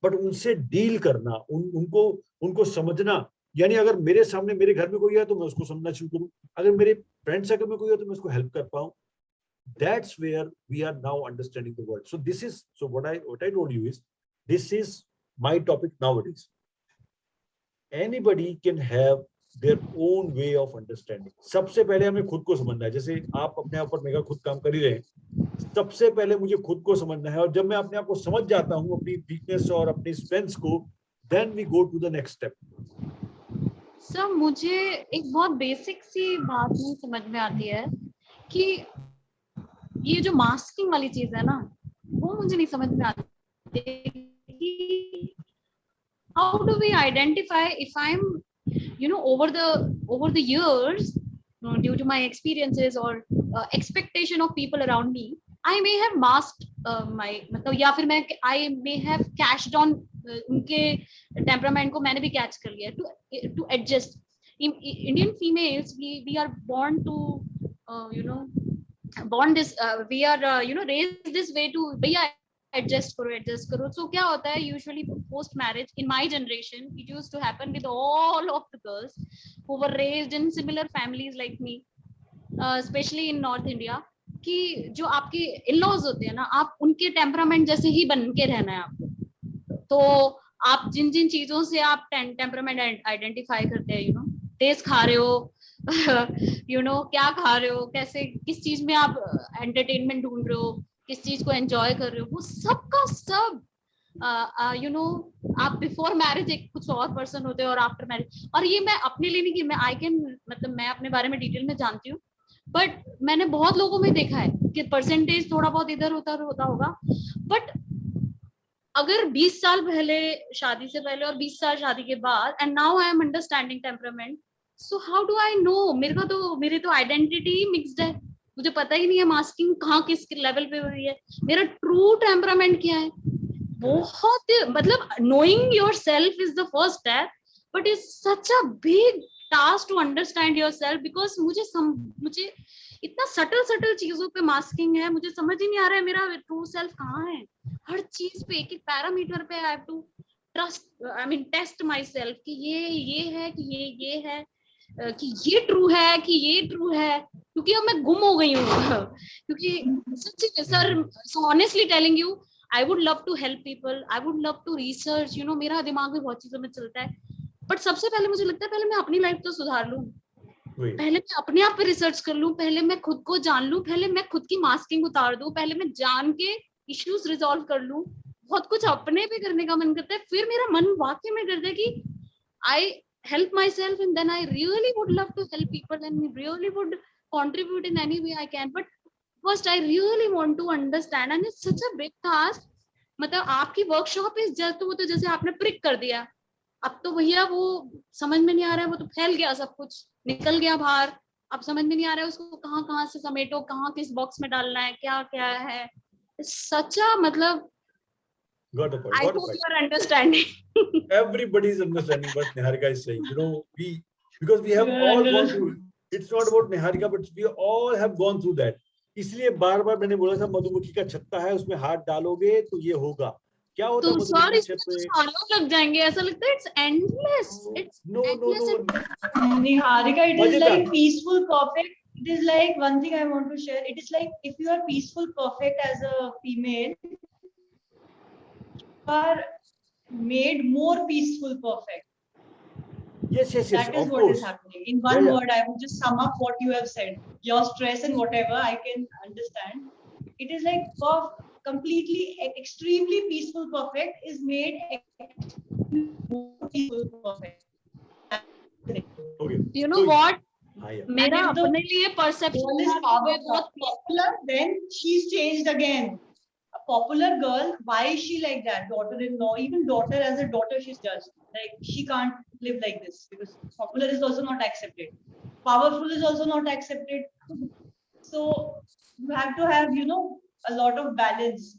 [SPEAKER 1] बट उनसे डील करना, उनको समझना, यानी अगर मेरे सामने मेरे घर में कोई है तो मैं उसको समझना शुरू करूं, अगर मेरे फ्रेंड सर्कल में कोई है तो मैं उसको हेल्प कर पाऊं। That's where we are now understanding the world. So what I told you is, this is my topic nowadays. Anybody can have their own way of understanding. सबसे पहले हमें खुद को समझना है। जैसे आप अपने आप पर मेगा खुद काम कर ही रहे हैं, सबसे पहले मुझे खुद को समझना है, और जब मैं अपने आप को समझ जाता हूँ, अपनी वीकनेस और अपनी स्ट्रेंथ्स को, then we go to the next step.
[SPEAKER 10] Sir मुझे एक बहुत बेसिक सी बात नहीं समझ में आती है कि ये जो मास्किंग वाली चीज है ना, वो मुझे नहीं समझ में आती कि how do we identify if I'm over the years, due to my experiences or expectation of people around me, I may have masked my, मतलब या फिर मैं I may have catched on उनके टेम्परामेंट को मैंने भी कैच कर लिया to adjust, Indian females, we are born to born this we are raised this way to भैया adjust करो. So क्या होता है usually post marriage, in my generation it used to happen with all of the girls who were raised in similar families like me, especially in North India, कि जो आपके in-laws होते हैं ना, आप उनके temperament जैसे ही बन के रहना है आपको. तो आप जिन जिन चीजों से आप temperament identify करते हैं, तेज खा रहे हो, क्या खा रहे हो, कैसे किस चीज में आप एंटरटेनमेंट ढूंढ रहे हो, किस चीज को एंजॉय कर रहे हो, वो सब का सब आप बिफोर मैरिज एक कुछ और पर्सन होते हो और आफ्टर मैरिज. और ये मैं अपने लिए नहीं कि मैं मतलब मैं अपने बारे में डिटेल में जानती हूँ, बट मैंने बहुत लोगों में देखा है कि परसेंटेज थोड़ा बहुत इधर उधर होता होगा. बट अगर 20 साल पहले शादी से पहले और 20 साल शादी के बाद, and now I am understanding temperament, so how do I know? मेरी तो आइडेंटिटी मिक्स्ड है, मुझे पता ही नहीं है मास्किंग कहाँ किस लेवल पे हुई है, मेरा ट्रू टेम्परामेंट क्या है. बहुत मतलब knowing your self is the first step, but it's such a big task to understand your self, because मुझे इतना सटल चीजों पे मास्किंग है, मुझे समझ ही नहीं आ रहा है मेरा ट्रू सेल्फ कहाँ है. हर चीज पे एक एक पैरामीटर पे I have to test my self कि ये है कि ये है, कि ये ट्रू है कि ये ट्रू है, क्योंकि अब मैं गुम हो गई हूँ. क्योंकि सच्ची sir, honestly telling you, I would love to help people, I would love to research, मेरा दिमाग भी बहुत चीजों में चलता है, बट सबसे पहले मुझे लगता है पहले मैं अपनी लाइफ तो सुधार लूं, पहले मैं अपने आप पे रिसर्च कर लूं, पहले मैं खुद को जान लूं, पहले मैं खुद की मास्किंग उतार दूं, पहले मैं जान के इश्यूज रिजॉल्व कर लूं. बहुत कुछ अपने पे करने का मन करता है, फिर मेरा मन वाकई में करता है कि आई help myself, and then I really would love to help people and really would contribute in any way I can, but first I really want to understand, and it's such a big task. मतलब आपकी वर्कशॉप इस जस्ट वो तो जैसे आपने प्रिक कर दिया, अब तो भैया वो समझ में नहीं आ रहा है, वो तो फैल गया, सब कुछ निकल गया बाहर, अब समझ में नहीं आ रहा है उसको कहाँ से समेटो, कहाँ किस बॉक्स में डालना है, क्या है. सच अ मतलब
[SPEAKER 1] Got a point.
[SPEAKER 10] I hope you are understanding.
[SPEAKER 1] Everybody is understanding what Niharika is saying. Because we have all gone through. It's not about Niharika, but we all have gone through that. इसलिए बार मैंने बोला था मधुमक्खी का छत्ता है, उसमें हाथ डालोगे तो ये होगा. क्या होता है मधुमक्खी के छत्ते?
[SPEAKER 10] सालों लग जाएंगे, ऐसा लगता है. It's endless. It's
[SPEAKER 1] no.
[SPEAKER 9] Niharika, it is like peaceful, perfect. It is like one thing I want to share. It is like if you are peaceful, perfect as a female, are made more peaceful, perfect.
[SPEAKER 1] Yes.
[SPEAKER 9] That is what is happening. In one word, I would just sum up what you have said. Your stress and whatever I can understand. It is like completely, extremely peaceful, perfect is made more peaceful, perfect.
[SPEAKER 1] Okay.
[SPEAKER 10] You know what?
[SPEAKER 9] मेरा
[SPEAKER 10] अपने लिए perception
[SPEAKER 9] is बहुत popular. Then she's changed again. A popular girl, why is she like that? Daughter-in-law, even daughter as a daughter, she's judged. Like she can't live like this because popular is also not accepted. Powerful is also not accepted. So you have to have, a lot of balance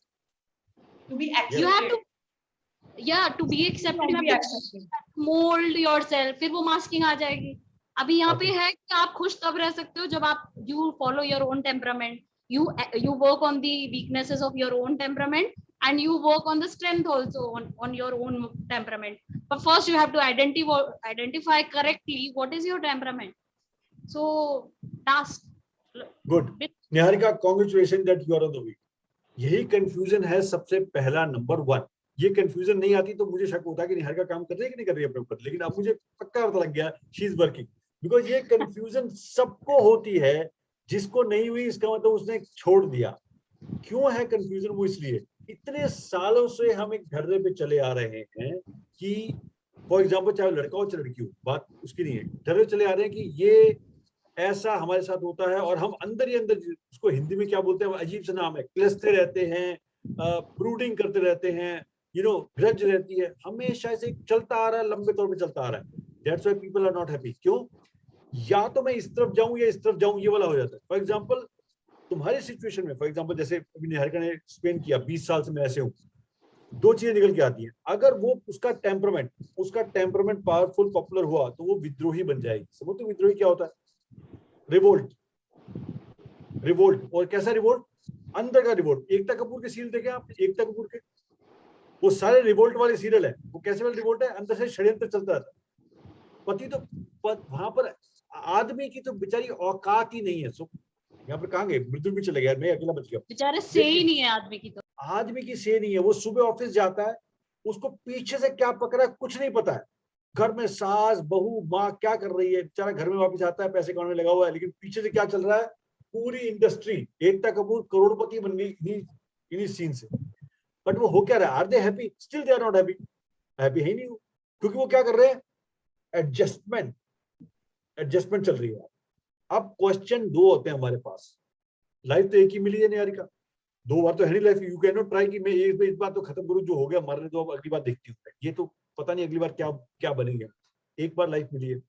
[SPEAKER 9] to be accepted.
[SPEAKER 10] You have to, to be accepted. You have to mold yourself. फिर वो masking आ जाएगी. अभी यहाँ पे है कि आप खुश तब रह सकते हो जब आप you follow your own temperament. You work on the weaknesses of your own temperament, and you work on the strength also on your own temperament. But first you have to identify correctly what is your temperament. So task.
[SPEAKER 1] Good. Niharika, congratulations that you are on the way. यही confusion है सबसे पहला number 1. ये confusion नहीं आती तो मुझे शक होता कि निहारिका काम कर रही है कि नहीं कर रही है अपने ऊपर, लेकिन अब मुझे पक्का पता लग गया she is working. Because ये confusion सबको होती है, जिसको नहीं हुई इसका मतलब उसने छोड़ दिया. क्यों है कंफ्यूजन? वो इसलिए इतने सालों से हम एक धर्रे पे चले आ रहे हैं कि फॉर एग्जांपल चाहे लड़का हो चाहे लड़की हो, बात उसकी नहीं है, धर्रे चले आ रहे हैं कि ये ऐसा हमारे साथ होता है, और हम अंदर ही अंदर, उसको हिंदी में क्या बोलते हैं, अजीब सा नाम है, क्लसते रहते हैं, ब्रूडिंग करते रहते हैं, ग्रज रहती है, हमेशा से चलता आ रहा है, लंबे तौर पे चलता आ रहा है. That's why people are not happy. क्यों? या तो मैं इस तरफ जाऊं या इस तरफ जाऊं, ये वाला हो जाता है. फॉर एग्जांपल तुम्हारी सिचुएशन में, फॉर एग्जांपल जैसे अभी निहारिका ने एक्सप्लेन किया, 20 साल से मैं ऐसे हूं, दो चीजें निकल के आती हैं। अगर वो उसका टेम्परामेंट पावरफुल पॉपुलर हुआ तो वो विद्रोही बन जाएगी। समझते हो विद्रोही क्या होता है? रिवोल्ट। और कैसा रिवोल्ट? अंदर का रिवोल्ट। एकता कपूर के सीरियल देखे आप? एकता कपूर के वो सारे रिवोल्ट वाले सीरियल है। वो कैसे वाले रिवोल्ट है? अंदर से षड्यंत्र चलता रहता है। पति तो वहां पर आदमी की तो बेचारी औकात ही नहीं है। सो यहाँ पर कहाँ गए? मृत्यु भी चले गया, मैं अकेला बच गया।
[SPEAKER 10] बेचारे से ही नहीं है आदमी की, तो
[SPEAKER 1] आदमी की से नहीं है। वो सुबह ऑफिस जाता है, उसको पीछे से क्या पकड़ा है कुछ नहीं पता है। घर में सास बहू माँ क्या कर रही है, बेचारा घर में वापस आता है, पैसे कमाने में लगा हुआ है, लेकिन पीछे से क्या चल रहा है? पूरी इंडस्ट्री। एकता कपूर करोड़पति बन गई इन्हीं सीन से। बट वो हो क्या रहा है? Are they happy? Still they are not happy. Happy है नहीं वो, क्योंकि वो क्या कर रहे हैं? एडजस्टमेंट चल रही है। अब क्वेश्चन दो होते हैं हमारे पास। लाइफ तो एक ही मिली है निहारिका, दो बार तो है नहीं life. You can not try कि मैं इस बार तो खत्म करूं, जो हो गया मरने दो, अब अगली बार देखती हूँ। ये तो पता नहीं अगली बार क्या बनेगा। एक बार लाइफ मिली है,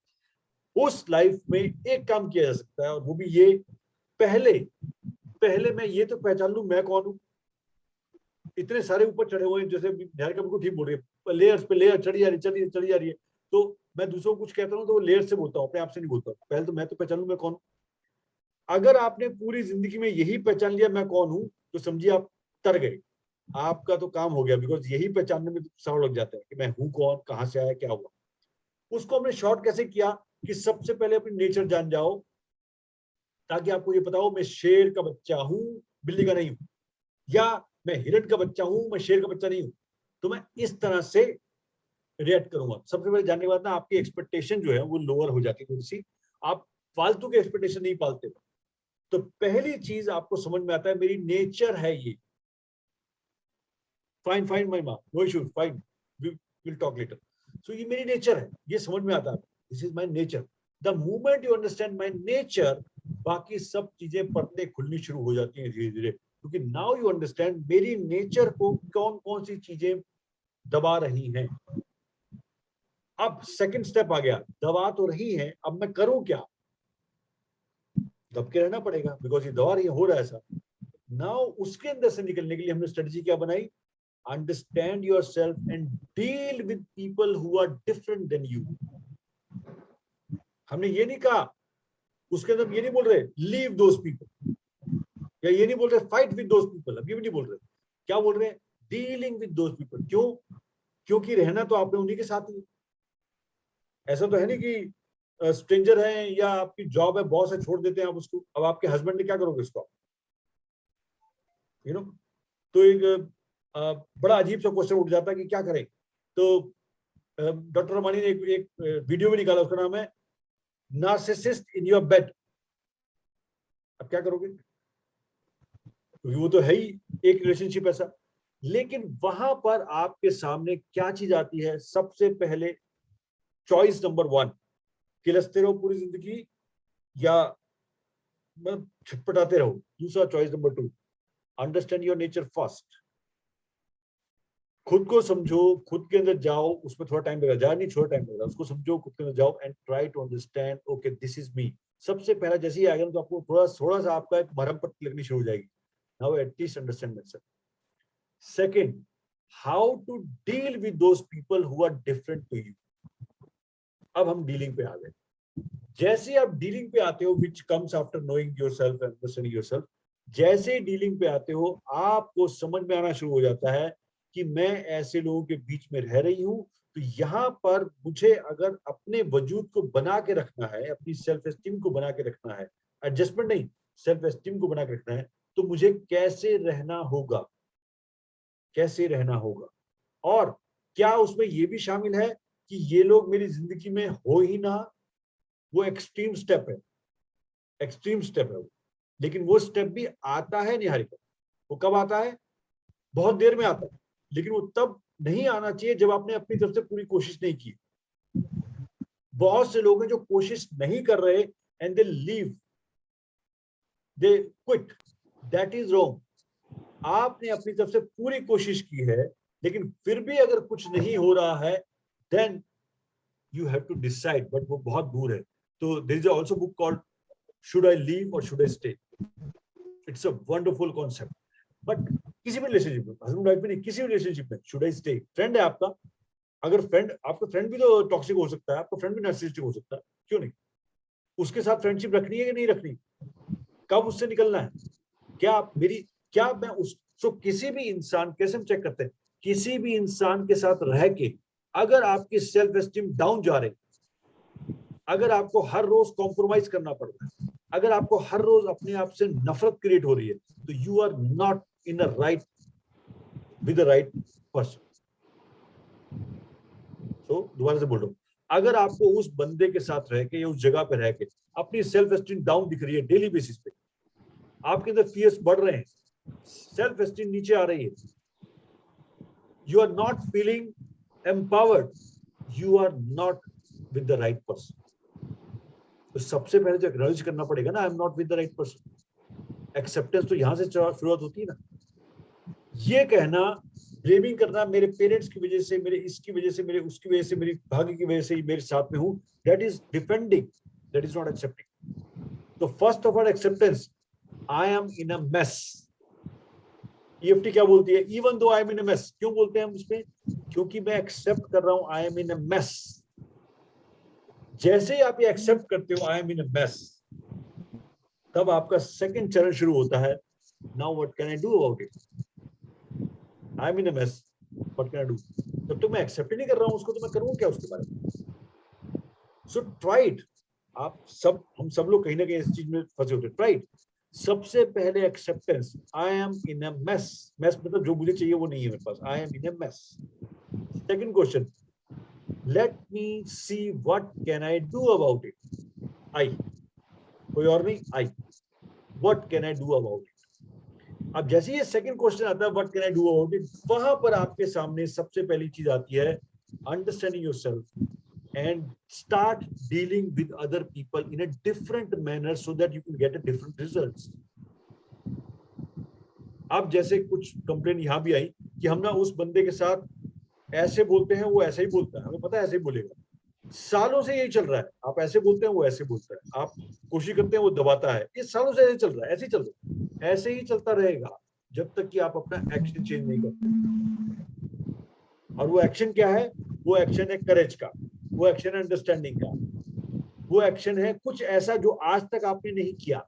[SPEAKER 1] उस लाइफ में एक काम किया जा सकता है, और वो भी ये, पहले मैं ये तो पहचान लूं मैं कौन हूं। इतने सारे ऊपर चढ़े हुए हैं, जैसे निहारिका बिल्कुल ठीक बोल रही है, लेयर्स पे लेयर चढ़ी जा रही है। तो मैं दूसरों को कुछ कहता हूँ तो वो लेयर से बोलता हूँ, अपने आप से नहीं बोलता। पहले तो मैं तो पहचान लूं मैं कौन हूं। अगर आपने पूरी जिंदगी में यही पहचान लिया मैं कौन हूं, तो समझिए आप तर गए, आपका तो काम हो गया। बिकॉज यही पहचानने में समय लग जाता है कि मैं हूं कौन, कहां से आया, क्या हुआ। उसको हमने शॉर्ट कैसे किया कि सबसे पहले अपनी नेचर जान जाओ, ताकि आपको ये पता हो मैं शेर का बच्चा हूं, बिल्ली का नहीं हूं, या मैं हिरण का बच्चा हूं, मैं शेर का बच्चा नहीं हूं। तो मैं इस तरह से रिएक्ट करूंगा। सबसे पहले जानने के बाद ना आपकी एक्सपेक्टेशन जो है वो लोअर हो जाती है थोड़ी सी। आप फालतू के एक्सपेक्टेशन नहीं पालते। तो पहली चीज आपको समझ में आता है मेरी नेचर है ये। फाइन माय मां, no issues, fine, we will talk later. So ये मेरी नेचर है, ये समझ में आता है। This is my nature. The moment you understand my nature, बाकी सब चीजें परतें खुलनी शुरू हो जाती हैं धीरे धीरे। क्योंकि नाउ यू अंडरस्टैंड मेरी नेचर को कौन कौन सी चीजें दबा रही हैं। अब सेकंड स्टेप आ गया, दबा तो रही है, अब मैं करूं क्या? दब के रहना पड़ेगा, बिकॉज ये दबा रही हो रहा है ऐसा। नाउ उसके अंदर से निकलने के लिए हमने स्ट्रेटजी क्या बनाई? Understand yourself and deal with people who are different than you. हमने ये नहीं कहा, उसके अंदर ये नहीं बोल रहे लीव दोस पीपल, या ये नहीं बोल रहे फाइट विद दोस पीपल। अब ये भी नहीं बोल रहे, क्या बोल रहे हैं? Dealing with those people. क्यों? क्योंकि रहना तो आपने उन्हीं के साथ ही। ऐसा तो है नहीं कि स्ट्रेंजर है या आपकी जॉब है, बॉस है, छोड़ देते हैं आप उसको। अब आपके हस्बैंड ने क्या करोगे इसको? यू नो, तो एक बड़ा अजीब सा क्वेश्चन उठ जाता है कि क्या करें। तो डॉक्टर रमानी ने एक वीडियो भी निकाला, उसका नाम है नार्सिसिस्ट इन योर बेड। अब क्या करोगे? क्योंकि वो तो है ही एक रिलेशनशिप ऐसा। लेकिन वहां पर आपके सामने क्या चीज आती है? सबसे पहले चॉइस नंबर 1, किलसते रहो पूरी जिंदगी या मतलब छटपटाते रहो। दूसरा choice number 2, understand your nature first. खुद को समझो, खुद के अंदर जाओ। उसमें थोड़ा टाइम लगेगा, जा नहीं थोड़ा टाइम लगेगा। उसको समझो, खुद के अंदर जाओ and try to understand, okay this is me. सबसे पहला जैसे ही आएगा तो आपको थोड़ा सा आपका एक भरम पट्टी लगनी शुरू हो जाएगी। Now at least understand my self. Second, how to deal with those people who are different to you. अब हम डीलिंग पे आ गए। जैसे आप डीलिंग पे आते हो, which comes after knowing yourself and understanding yourself, जैसे डीलिंग पे आते हो आपको समझ में आना शुरू हो जाता है कि मैं ऐसे लोगों के बीच में रह रही हूं, तो यहाँ पर मुझे अगर अपने वजूद को बना के रखना है, अपनी सेल्फ एस्टीम को बना के रखना है, एडजस्टमेंट नहीं, सेल्फ एस्टीम को बना के रखना है, तो मुझे कैसे रहना होगा, कैसे रहना होगा। और क्या उसमें ये भी शामिल है कि ये लोग मेरी जिंदगी में हो ही ना? वो एक्सट्रीम स्टेप है, एक्सट्रीम स्टेप है वो। लेकिन वो स्टेप भी आता है निहारिका। वो कब आता है? बहुत देर में आता है, लेकिन वो तब नहीं आना चाहिए जब आपने अपनी तरफ से पूरी कोशिश नहीं की। बहुत से लोग हैं जो कोशिश नहीं कर रहे and they leave, they quit. That is wrong. आपने अपनी तरफ से पूरी कोशिश की है, लेकिन फिर भी अगर कुछ नहीं हो रहा है, then you have to decide. But वो बहुत दूर है। तो there is also book called should I leave और should I stay. It's a wonderful concept. But किसी भी रिलेशनशिप में, हस्बैंड वाइफ में नहीं, किसी भी रिलेशनशिप में, शुड आई स्टे? फ्रेंड है आपका, अगर फ्रेंड, आपका फ्रेंड भी तो टॉक्सिक हो सकता है, आपका फ्रेंड भी नार्सिसिस्टिक हो सकता है, क्यों नहीं? उसके साथ फ्रेंडशिप रखनी है कि नहीं रखनी? कब उससे निकलना है? क्या मैं उस, सो किसी भी इंसान, कैसे हम चेक करते हैं? किसी भी इंसान के साथ रह के अगर आपकी सेल्फ एस्टीम डाउन जा रही, अगर आपको हर रोज कॉम्प्रोमाइज करना पड़ रहा है, अगर आपको हर रोज अपने आप से नफरत क्रिएट हो रही है, तो you are not in a right with the right person. तो दोबारा से बोल रहा हूं, अगर आपको उस बंदे के साथ रह के या उस जगह पे रह के अपनी सेल्फ एस्टीम डाउन दिख रही है डेली बेसिस पे, आपके अंदर फियर्स बढ़ रहे हैं, सेल्फ एस्टीम नीचे आ रही है, you are not feeling empowered, you are not with the right person. तो सबसे पहले तो एक्नॉलेज करना पड़ेगा ना, I am not with the right person. Acceptance तो यहां से शुरुआत होती है ना। ये कहना, ब्लेमिंग करना, मेरे पेरेंट्स की वजह से, मेरे इसकी वजह से, मेरे उसकी वजह से, मेरी भाग्य की वजह से मेरे साथ में हूं, that is defending, that is not accepting. तो first of all acceptance, I am in a mess. EFT क्या बोलती है? Even though I am in a mess. क्यों बोलते हैं हम इसमें? क्योंकि मैं एक्सेप्ट कर रहा हूं आई एम इन अ मेस। जैसे ही आप ये एक्सेप्ट करते हो I am in a mess, तब आपका सेकंड चरण शुरू होता है, now what can I do about it? I am in a mess, what can I do? जब तक मैं एक्सेप्ट नहीं कर रहा हूं उसको, तो मैं करूं क्या उसके बारे में? So try it. आप सब, हम सब लोग कहीं ना कहीं इस चीज में फंसे होते हैं। Try it. सबसे पहले acceptance, I am in a mess. Mess मतलब जो मुझे चाहिए वो नहीं है मेरे पास, I am in a mess. Second question, let me see what can I do about it. I, कोई और नहीं, I, what can I do about it. अब जैसे ये सेकंड क्वेश्चन आता है, what can I do about it, वहां पर आपके सामने सबसे पहली चीज आती है, understanding yourself and start dealing with other people in a different manner so that you can get a different results. अब जैसे कुछ कंप्लेन यहां भी आई कि हम ना उस बंदे के साथ ऐसे बोलते हैं, वो ऐसे ही बोलता है, हमें पता है ऐसे ही बोलेगा। सालों से यही चल रहा है, आप ऐसे बोलते हैं वो ऐसे बोलता है, आप कोशिश करते हैं वो दबाता है, ये सालों से ऐसे चल रहा है, ऐसे ही चल रहा है, ऐसे ही चलता रहेगा जब तक कि आप अपना एक्शन चेंज नहीं करते। और वो एक्शन क्या है? वो एक्शन है करेज का, वो एक्शन है अंडरस्टैंडिंग का, वो एक्शन है कुछ ऐसा जो आज तक आपने नहीं किया,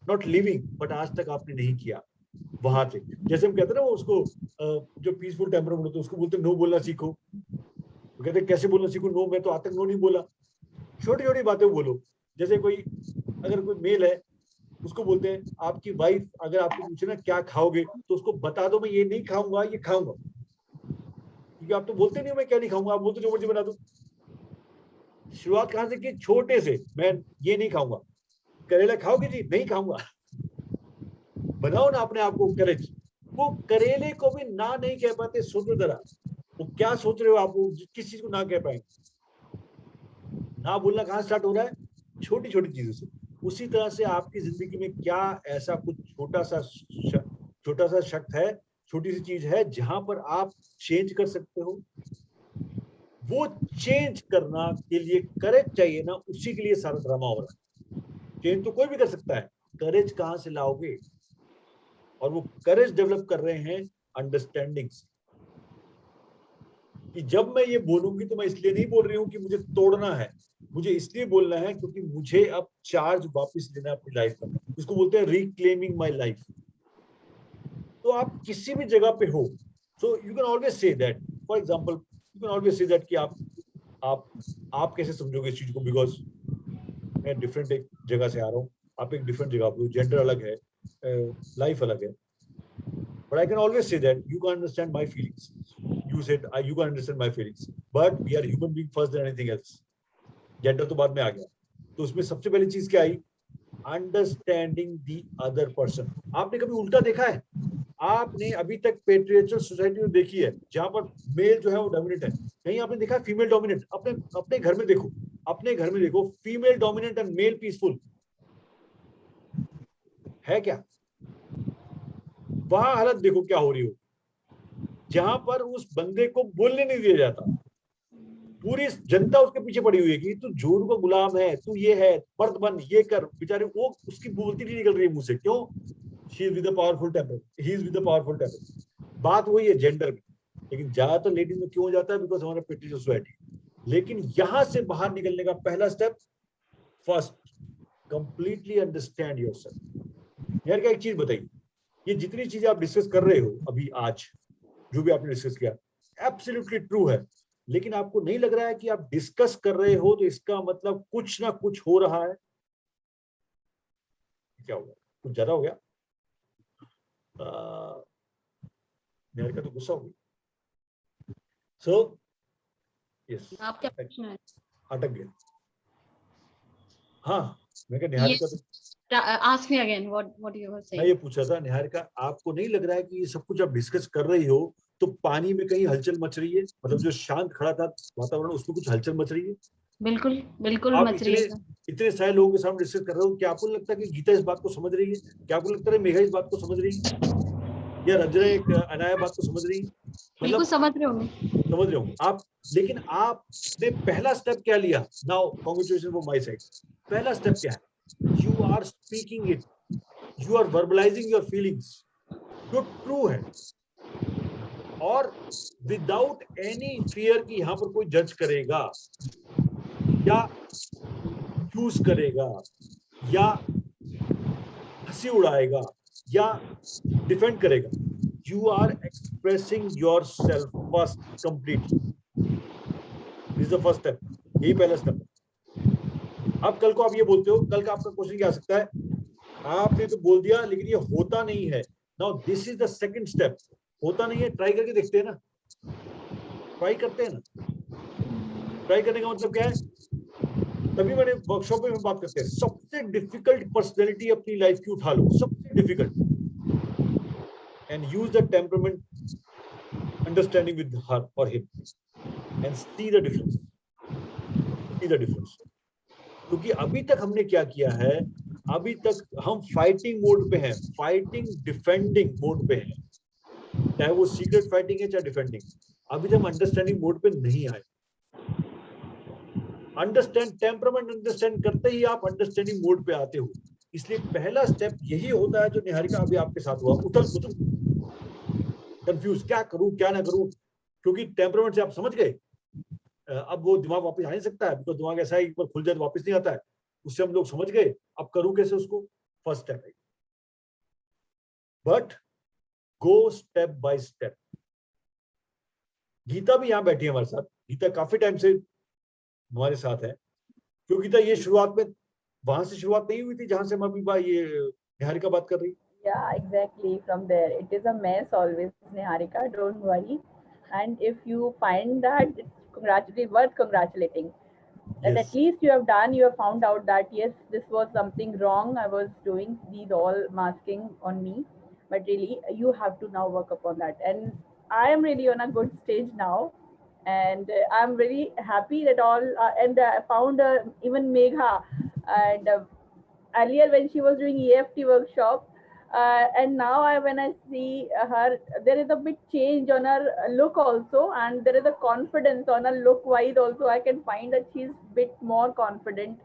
[SPEAKER 1] नॉट लिविंग, बट आज तक आपने नहीं किया। वहां से जैसे हम कहते हैं ना, वो उसको जो पीसफुल टेम्परामेंट होता है उसको बोलते हैं नो बोलना सीखो। वो कहते हैं कैसे बोलना सीखो? नो, मैं तो आज तक नो नहीं बोला। छोटी छोटी बातें बोलो। जैसे कोई, अगर कोई मेल है, उसको बोलते हैं आपकी वाइफ अगर आपको पूछे ना क्या खाओगे, तो उसको बता दो मैं ये नहीं खाऊंगा, ये खाऊंगा। क्योंकि आप तो बोलते नहीं हो मैं क्या नहीं खाऊंगा, आप बोलते जो मर्जी बना दो। शुरुआत कहां से की? छोटे से, मैं ये नहीं खाऊंगा। करेला खाओगे जी? नहीं खाऊंगा। बनाओ ना अपने आप को करेज। वो करेले को भी ना नहीं कह पाते, सोचो जरा वो क्या सोच रहे हो आप, किस चीज को ना कह पाएंगे? ना बोलना कहां स्टार्ट हो रहा है? छोटी छोटी चीजों से। उसी तरह से आपकी जिंदगी में क्या ऐसा कुछ छोटा सा शक्त है, छोटी सी चीज है जहां पर आप चेंज कर सकते हो? वो चेंज करना के लिए करेज चाहिए ना, उसी के लिए सारा ड्रामा हो रहा है। चेंज तो कोई भी कर सकता है, करेज कहां से लाओगे? और वो करेज डेवलप कर रहे हैं अंडरस्टैंडिंग से, कि जब मैं ये बोलूंगी तो मैं इसलिए नहीं बोल रही हूँ कि मुझे तोड़ना है, मुझे इसलिए बोलना है क्योंकि मुझे अब चार्ज वापस लेना है अपनी लाइफ का। इसको बोलते हैं रिक्लेमिंग माई लाइफ। तो आप किसी भी जगह पे हो, सो you can always say that, for example you can always say that कि आप कैसे समझोगे इस चीज को? बिकॉज मैं डिफरेंट एक जगह से आ रहा हूँ, आप एक डिफरेंट जगह पे, जेंडर अलग है, लाइफ अलग है, but I can always say that you can understand my feelings. You said you can understand my feelings, but we are human being first than anything else. Gender तो बाद में आ गया। तो उसमें सबसे पहली चीज क्या आई? Understanding the other person. आपने कभी उल्टा देखा है? आपने अभी तक पेट्रियार्चल सोसाइटी में देखी है जहां पर मेल जो है वो डोमिनेट है? कहीं आपने देखा फीमेल डोमिनेट? अपने घर में देखो, अपने घर में देखो, female dominate and male peaceful है क्या? वहां हालत देखो क्या हो रही हो, जहां पर उस बंदे को बोलने नहीं दिया जाता, पूरी जनता उसके पीछे पड़ी हुई है कि तू झूठ का गुलाम है, तू ये है, मर्द बन, ये कर। बेचारे वो उसकी बोलती नहीं निकल रही मुंह से। क्यों? She is with a powerful temper. He is with a powerful temper. बात वही है जेंडर में, लेकिन ज्यादातर लेडीज में क्यों हो जाता है? बिकॉज हमारा पेटी सोसाइटी। लेकिन यहां से बाहर निकलने का पहला step, first completely understand yourself. यार क्या एक चीज बताइए, ये जितनी चीजें आप डिस्कस कर रहे हो अभी आज, जो भी आपने डिस्कस किया, एब्सोल्युटली ट्रू है, लेकिन आपको नहीं लग रहा है कि आप डिस्कस कर रहे हो तो इसका मतलब कुछ ना कुछ हो रहा है? क्या हो गया? कुछ ज्यादा हो गया? निहारिका तो गुस्सा हो गई। सो यस,
[SPEAKER 10] आपका प्रश्न है?
[SPEAKER 1] अटक गया। हाँ, मैं कहा निहारिका तो
[SPEAKER 10] ask me again, what you were
[SPEAKER 1] मैं
[SPEAKER 10] सेइंग।
[SPEAKER 1] ये पूछा था निहारिका, आपको नहीं लग रहा है कि ये सब कुछ आप डिस्कस कर रही हो तो पानी में कहीं हलचल मच रही है? मतलब जो शांत खड़ा था वातावरण, उसमें कुछ हलचल मच रही है?
[SPEAKER 10] बिल्कुल बिल्कुल
[SPEAKER 1] आप
[SPEAKER 10] मच रही है।
[SPEAKER 1] इतने सारे लोगों के सामने डिस्कस कर रहे हो, क्या आपको लगता है कि गीता इस बात को समझ रही है? क्या आपको लगता है मेघा इस बात को समझ रही है, या रंजना अनाया बात को समझ रही है?
[SPEAKER 10] बिल्कुल समझ रहे होंगे।
[SPEAKER 1] समझ रहे हो आप, लेकिन आपने पहला स्टेप क्या लिया? Now congratulation for my side. पहला स्टेप क्या है? You are speaking it, you are verbalizing your feelings जो ट्रू है, और विदाउट एनी फियर कि यहाँ पर कोई जज करेगा या यूज करेगा या हंसी उड़ाएगा या डिफेंड करेगा। You are expressing your self first completely. This is the first step, यही पहला स्टेप है। अब कल को आप ये बोलते हो, कल का आपका क्वेश्चन क्या आ सकता है? आपने तो बोल दिया लेकिन ये होता नहीं है। Now this is the second step. होता नहीं है, ट्राई करके देखते हैं ना, ट्राई करते हैं ना। ट्राई करने का मतलब क्या है? तभी मैंने वर्कशॉप में बात करते हैं, सबसे डिफिकल्ट पर्सनैलिटी अपनी लाइफ की उठा लो, सबसे difficult, and use the temperament understanding with her और him and see the difference, see the difference. क्योंकि अभी तक हमने क्या किया है? अभी तक हम फाइटिंग मोड पे हैं, फाइटिंग डिफेंडिंग मोड पे हैं, चाहे वो सीक्रेट फाइटिंग है चाहे डिफेंडिंग। अभी तक हम अंडरस्टैंडिंग मोड पे नहीं आए। अंडरस्टैंड, टेम्परामेंट अंडरस्टैंड करते ही आप अंडरस्टैंडिंग मोड पे आते हो। इसलिए पहला स्टेप यही होता है जो निहारिका अभी आपके साथ हुआ, उथल पुथल, कंफ्यूज, क्या करूं क्या ना करूं। क्योंकि टेम्परामेंट से आप समझ गए, अब वो दिमाग वापस आ नहीं सकता है, तो दिमाग ऐसा है एक बार खुल जाए तो वापस नहीं आता है। उससे हम लोग समझ गए, अब करूं कैसे उसको? फर्स्ट स्टेप है, but go step by step. Geeta भी यहाँ बैठी है हमारे साथ। गीता काफी टाइम से हमारे साथ है। क्यों गीता, ये शुरुआत में वहां से शुरुआत नहीं हुई थी जहां से हम अभी ये निहारिका बात कर रही?
[SPEAKER 4] Yeah, exactly. From there, it is a mess always, Niharika. Don't worry. And if you find that, it's worth congratulating. That at least you have done. You have found out that yes, this was something wrong. I was doing these all masking on me, but really, you have to now work upon that. And I am really on a good stage now, and I'm really happy that all. And I found even Megha, and earlier when she was doing EFT workshop. And now when I see her, there is a bit change on her look also, and there is a confidence on her look wise also. I can find that she's a bit more confident,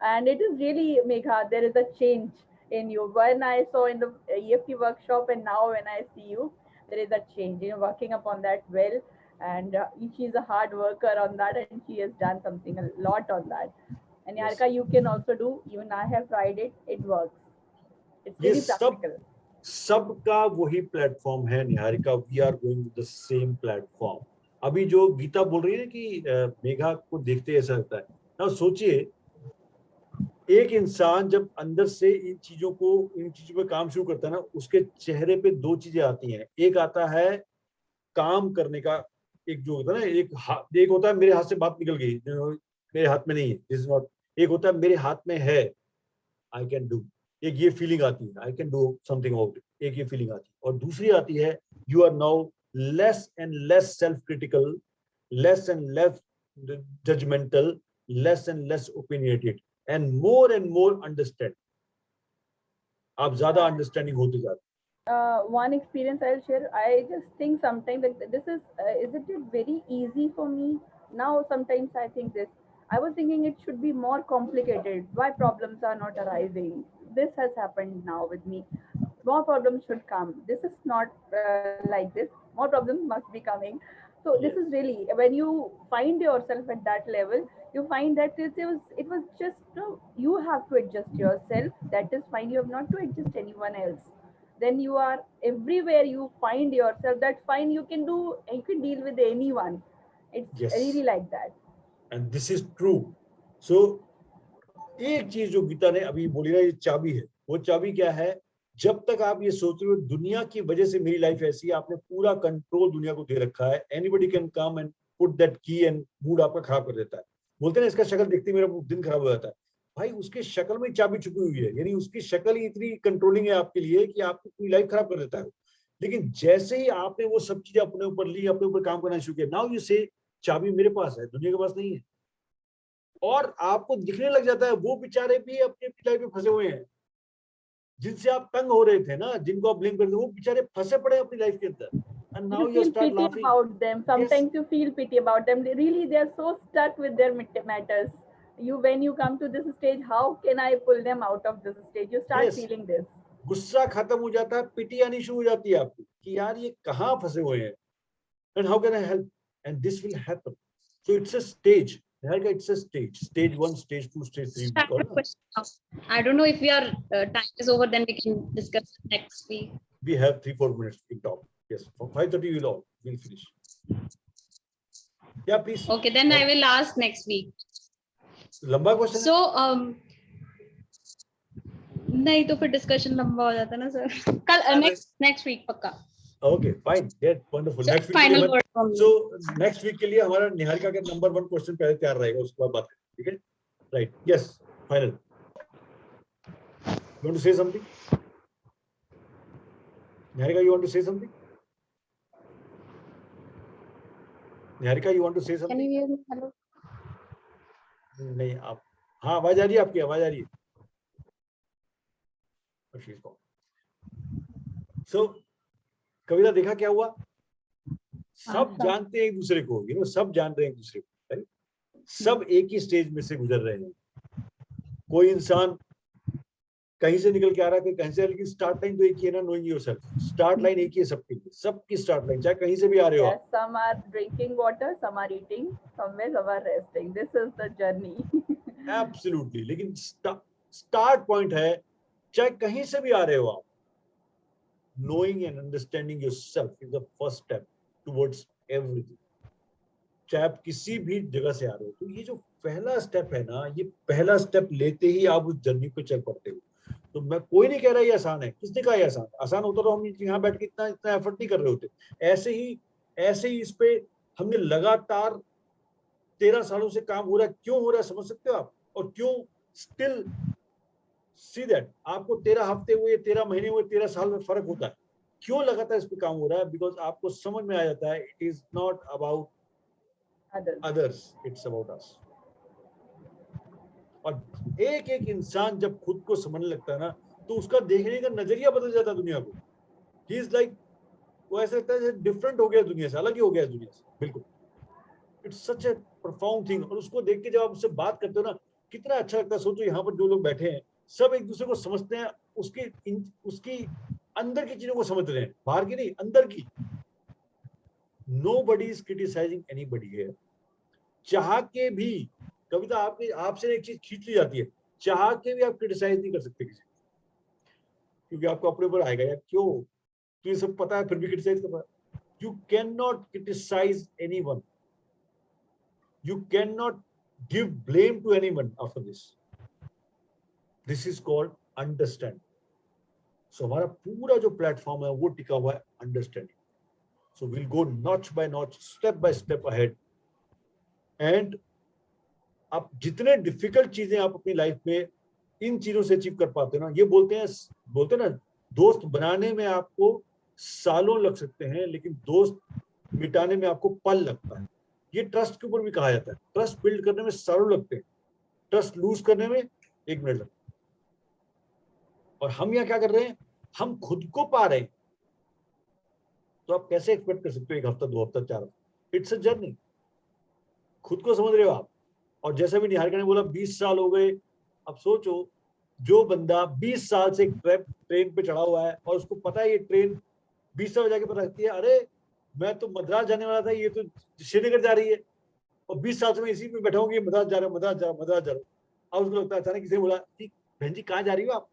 [SPEAKER 4] and it is really, Megha, there is a change in you. When I saw in the EFT workshop and now when I see you, there is a change. You're working upon that well, and she's a hard worker on that, and she has done something a lot on that. And Niharika, you can also do. Even I have tried it. It works. It's
[SPEAKER 1] ये
[SPEAKER 4] very practical.
[SPEAKER 1] सबका वही प्लेटफॉर्म है Niharika. We are going the same platform. अभी जो गीता बोल रही है कि मेघा को देखते ऐसा लगता है ना, सोचिए एक इंसान जब अंदर से इन चीजों पे काम शुरू करता है ना, उसके चेहरे पे दो चीजें आती हैं। एक आता है काम करने का, एक जो होता है ना, एक होता है मेरे हाथ से बात निकल गई, मेरे हाथ में नहीं है, दिस इज नॉट। एक होता है मेरे हाथ में है, आई कैन डू। एक ये फीलिंग आती है, I can do something about it, एक ये फीलिंग आती है। और दूसरी आती है, you are now less and less self critical, less and less judgemental, less and less opinionated, and more understand. आप ज्यादा अंडरस्टैंडिंग होते जाते।
[SPEAKER 4] One experience I'll share. I just think sometimes like this isn't it very easy for me now? Sometimes I think this. I was thinking it should be more complicated. Why problems are not arising? This has happened now with me. more problems should come. This is not like this. More problems must be coming. So this is really, when you find yourself at that level, you find that it was just you have to adjust yourself. That is fine. You have not to adjust anyone else. Then you are everywhere. You find yourself. That's fine. You can deal with anyone. It's
[SPEAKER 1] Yes.
[SPEAKER 4] really like that.
[SPEAKER 1] And this is true. So एक चीज जो गीता ने अभी बोली ना, ये चाबी है। वो चाबी क्या है? जब तक आप ये सोच रहे हो दुनिया की वजह से मेरी लाइफ ऐसी है, आपने पूरा कंट्रोल दुनिया को दे रखा है। Anybody can come and put that की एंड मूड आपका खराब कर देता है। बोलते हैं ना, इसका शक्ल देखते ही मेरा दिन खराब हो जाता है। भाई उसके शक्ल में चाबी छुपी हुई है, यानी उसकी शक्ल ही इतनी कंट्रोलिंग है आपके लिए कि आपकी पूरी लाइफ खराब कर देता है। लेकिन जैसे ही आपने वो सब चीजें अपने ऊपर ली, अपने ऊपर काम करना शुरू किया, नाउ यू से चाबी मेरे पास है, दुनिया के पास नहीं है। और आपको दिखने लग जाता है वो बेचारे भी अपनी लाइफ में फंसे हुए हैं, जिनसे आप तंग हो रहे थे ना, जिनको आप ब्लेम करते थे, वो बेचारे फंसे पड़े अपनी लाइफ के अंदर। And now
[SPEAKER 4] You
[SPEAKER 1] you
[SPEAKER 4] feel
[SPEAKER 1] start
[SPEAKER 4] pity
[SPEAKER 1] laughing.
[SPEAKER 4] about them. Sometimes you feel pity about them. They are so stuck with their matters. When you come to this stage, how can I pull them out of this stage? You start
[SPEAKER 1] Yes.
[SPEAKER 4] feeling this.
[SPEAKER 1] गुस्सा खत्म हो जाता है, पिटी आनी शुरू हो जाती है आपकी कि यार ये कहाँ फंसे हुए हैं, and how can I help? And this will happen. So it's a stage. It's a stage. Stage 1, stage 2, stage 3.
[SPEAKER 10] I have a question now. I don't know if we are time is over, then we can discuss next week.
[SPEAKER 1] We have 3-4 minutes to talk. Yes, from 5:30 we'll finish. Yeah, please.
[SPEAKER 10] Okay, then I will ask next week.
[SPEAKER 1] लंबा क्वेश्चन है?
[SPEAKER 10] So नहीं तो फिर डिस्कशन लंबा हो जाता ना सर। कल नेक्स्ट वीक पक्का।
[SPEAKER 1] Okay, fine. Yeah, wonderful. Next week
[SPEAKER 10] Final word from you.
[SPEAKER 1] So next week के लिए हमारा निहारिका का नंबर 1 क्वेश्चन पहले तैयार रहेगा, उसके बाद बात करेंगे, ठीक है? Right. Yes. Final. You want to say something? Niharika, you want to say something? Niharika, you want to say something?
[SPEAKER 2] Can you hear me? Hello.
[SPEAKER 1] नहीं, आप, हाँ, आवाज आ रही है, आपकी आवाज आ रही है। So कविता, देखा क्या हुआ? सब जानते हैं एक दूसरे को, सब जान रहे हैं एक दूसरे को, right? सब एक ही स्टेज में से गुजर रहे हैं। कोई इंसान कहीं से निकल के आ रहा है, कोई कहीं से, लेकिन स्टार्ट लाइन तो एक ही है ना, नोइंग योरसेल्फ। स्टार्ट लाइन एक ही है सबके लिए, सबकी स्टार्ट लाइन, चाहे कहीं से भी आ रहे हो आप।
[SPEAKER 4] Some are drinking water, some are eating, somewhere some are resting. This is the journey.
[SPEAKER 1] Absolutely. लेकिन स्टार्ट पॉइंट है, चाहे कहीं से भी आ रहे हो आप। Knowing and understanding yourself is the first step towards everything. चाहे आप किसी भी जगह से आ रहे हो, तो ये जो पहला स्टेप है ना, ये पहला स्टेप लेते ही आप उस जर्नी पे चल पड़ते हो। तो मैं कोई नहीं कह रहा ये आसान है, किसने कहा ये आसान होता तो हम यहाँ बैठ के इतना एफर्ट नहीं कर रहे होते। ऐसे ही इस पे हमने लगातार 13 सालों से काम हो रहा है। क्यों हो रहा है समझ सकते हो आप? और क्यों स्टिल सी दैट आपको 13 हफ्ते हुए, 13 महीने हुए, 13 साल में फर्क होता है। क्यों लगातार इस पे काम हो रहा है? बिकॉज आपको समझ में आ जाता है it is not about others, it's about us. और एक एक इंसान जब खुद को समझने लगता है ना, तो उसका देखने का नजरिया बदल जाता है दुनिया को। He is like, वो ऐसा लगता है डिफरेंट हो गया दुनिया से, अलग ही हो गया दुनिया से, बिल्कुल। It's such a profound thing। और उसको देख के जब आप उससे बात करते हो ना, कितना अच्छा लगता है। सोचो यहाँ पर जो लोग बैठे हैं, सब एक दूसरे को समझते हैं, उसकी अंदर की चीजों को समझ रहे हैं, बाहर की नहीं, अंदर की। Nobody is criticizing anybody here. चाह के भी, कविता आपसे एक चीज खींच ली जाती है, चाह के भी आप क्रिटिसाइज नहीं कर सकते किसी, क्योंकि आपको अपने ऊपर आएगा यार, क्यों तुझे सब पता है फिर भी क्रिटिसाइज कर रहा है। You can not criticise anyone, you can not give blame to anyone after this. This is called understand. So हमारा पूरा जो प्लेटफॉर्म है वो टिका हुआ है understanding. So we'll go notch by notch, step by step ahead. And आप जितने डिफिकल्ट चीजें आप अपनी लाइफ में इन चीजों से अचीव कर पाते हो ना, ये बोलते हैं ना, दोस्त बनाने में आपको सालों लग सकते हैं, लेकिन दोस्त मिटाने में आपको पल लगता है। ये ट्रस्ट के ऊपर भी कहा जाता है। ट्रस्ट बिल्ड करने में सालों लगते हैं, ट्रस्ट लूज करने में 1 मिनट लगता है। और हम यहाँ क्या कर रहे हैं? हम खुद को पा रहे हैं। तो आप कैसे एक्सपेक्ट कर सकते हो 1 हफ्ता, 2 हफ्ता, 4 हफ्ता? It's a journey. खुद को समझ रहे हो आप। और जैसे भी निहारिका ने बोला 20 साल हो गए, अब सोचो जो बंदा 20 साल से ट्रेन पे चढ़ा हुआ है और उसको पता है ये ट्रेन 20 साल जाके पता लगती है, अरे मैं तो मद्रास जाने वाला था, ये तो श्रीनगर जा रही है, और 20 साल से मैं इसी में बैठा हूँ, मद्रास जा रहा हूँ, मद्रास जा रहा हूँ, मद्रास जा रहा हूँ। अब उसको लगता है, अचानक किसी ने बोला कि बहन जी कहाँ जा रही हो आप?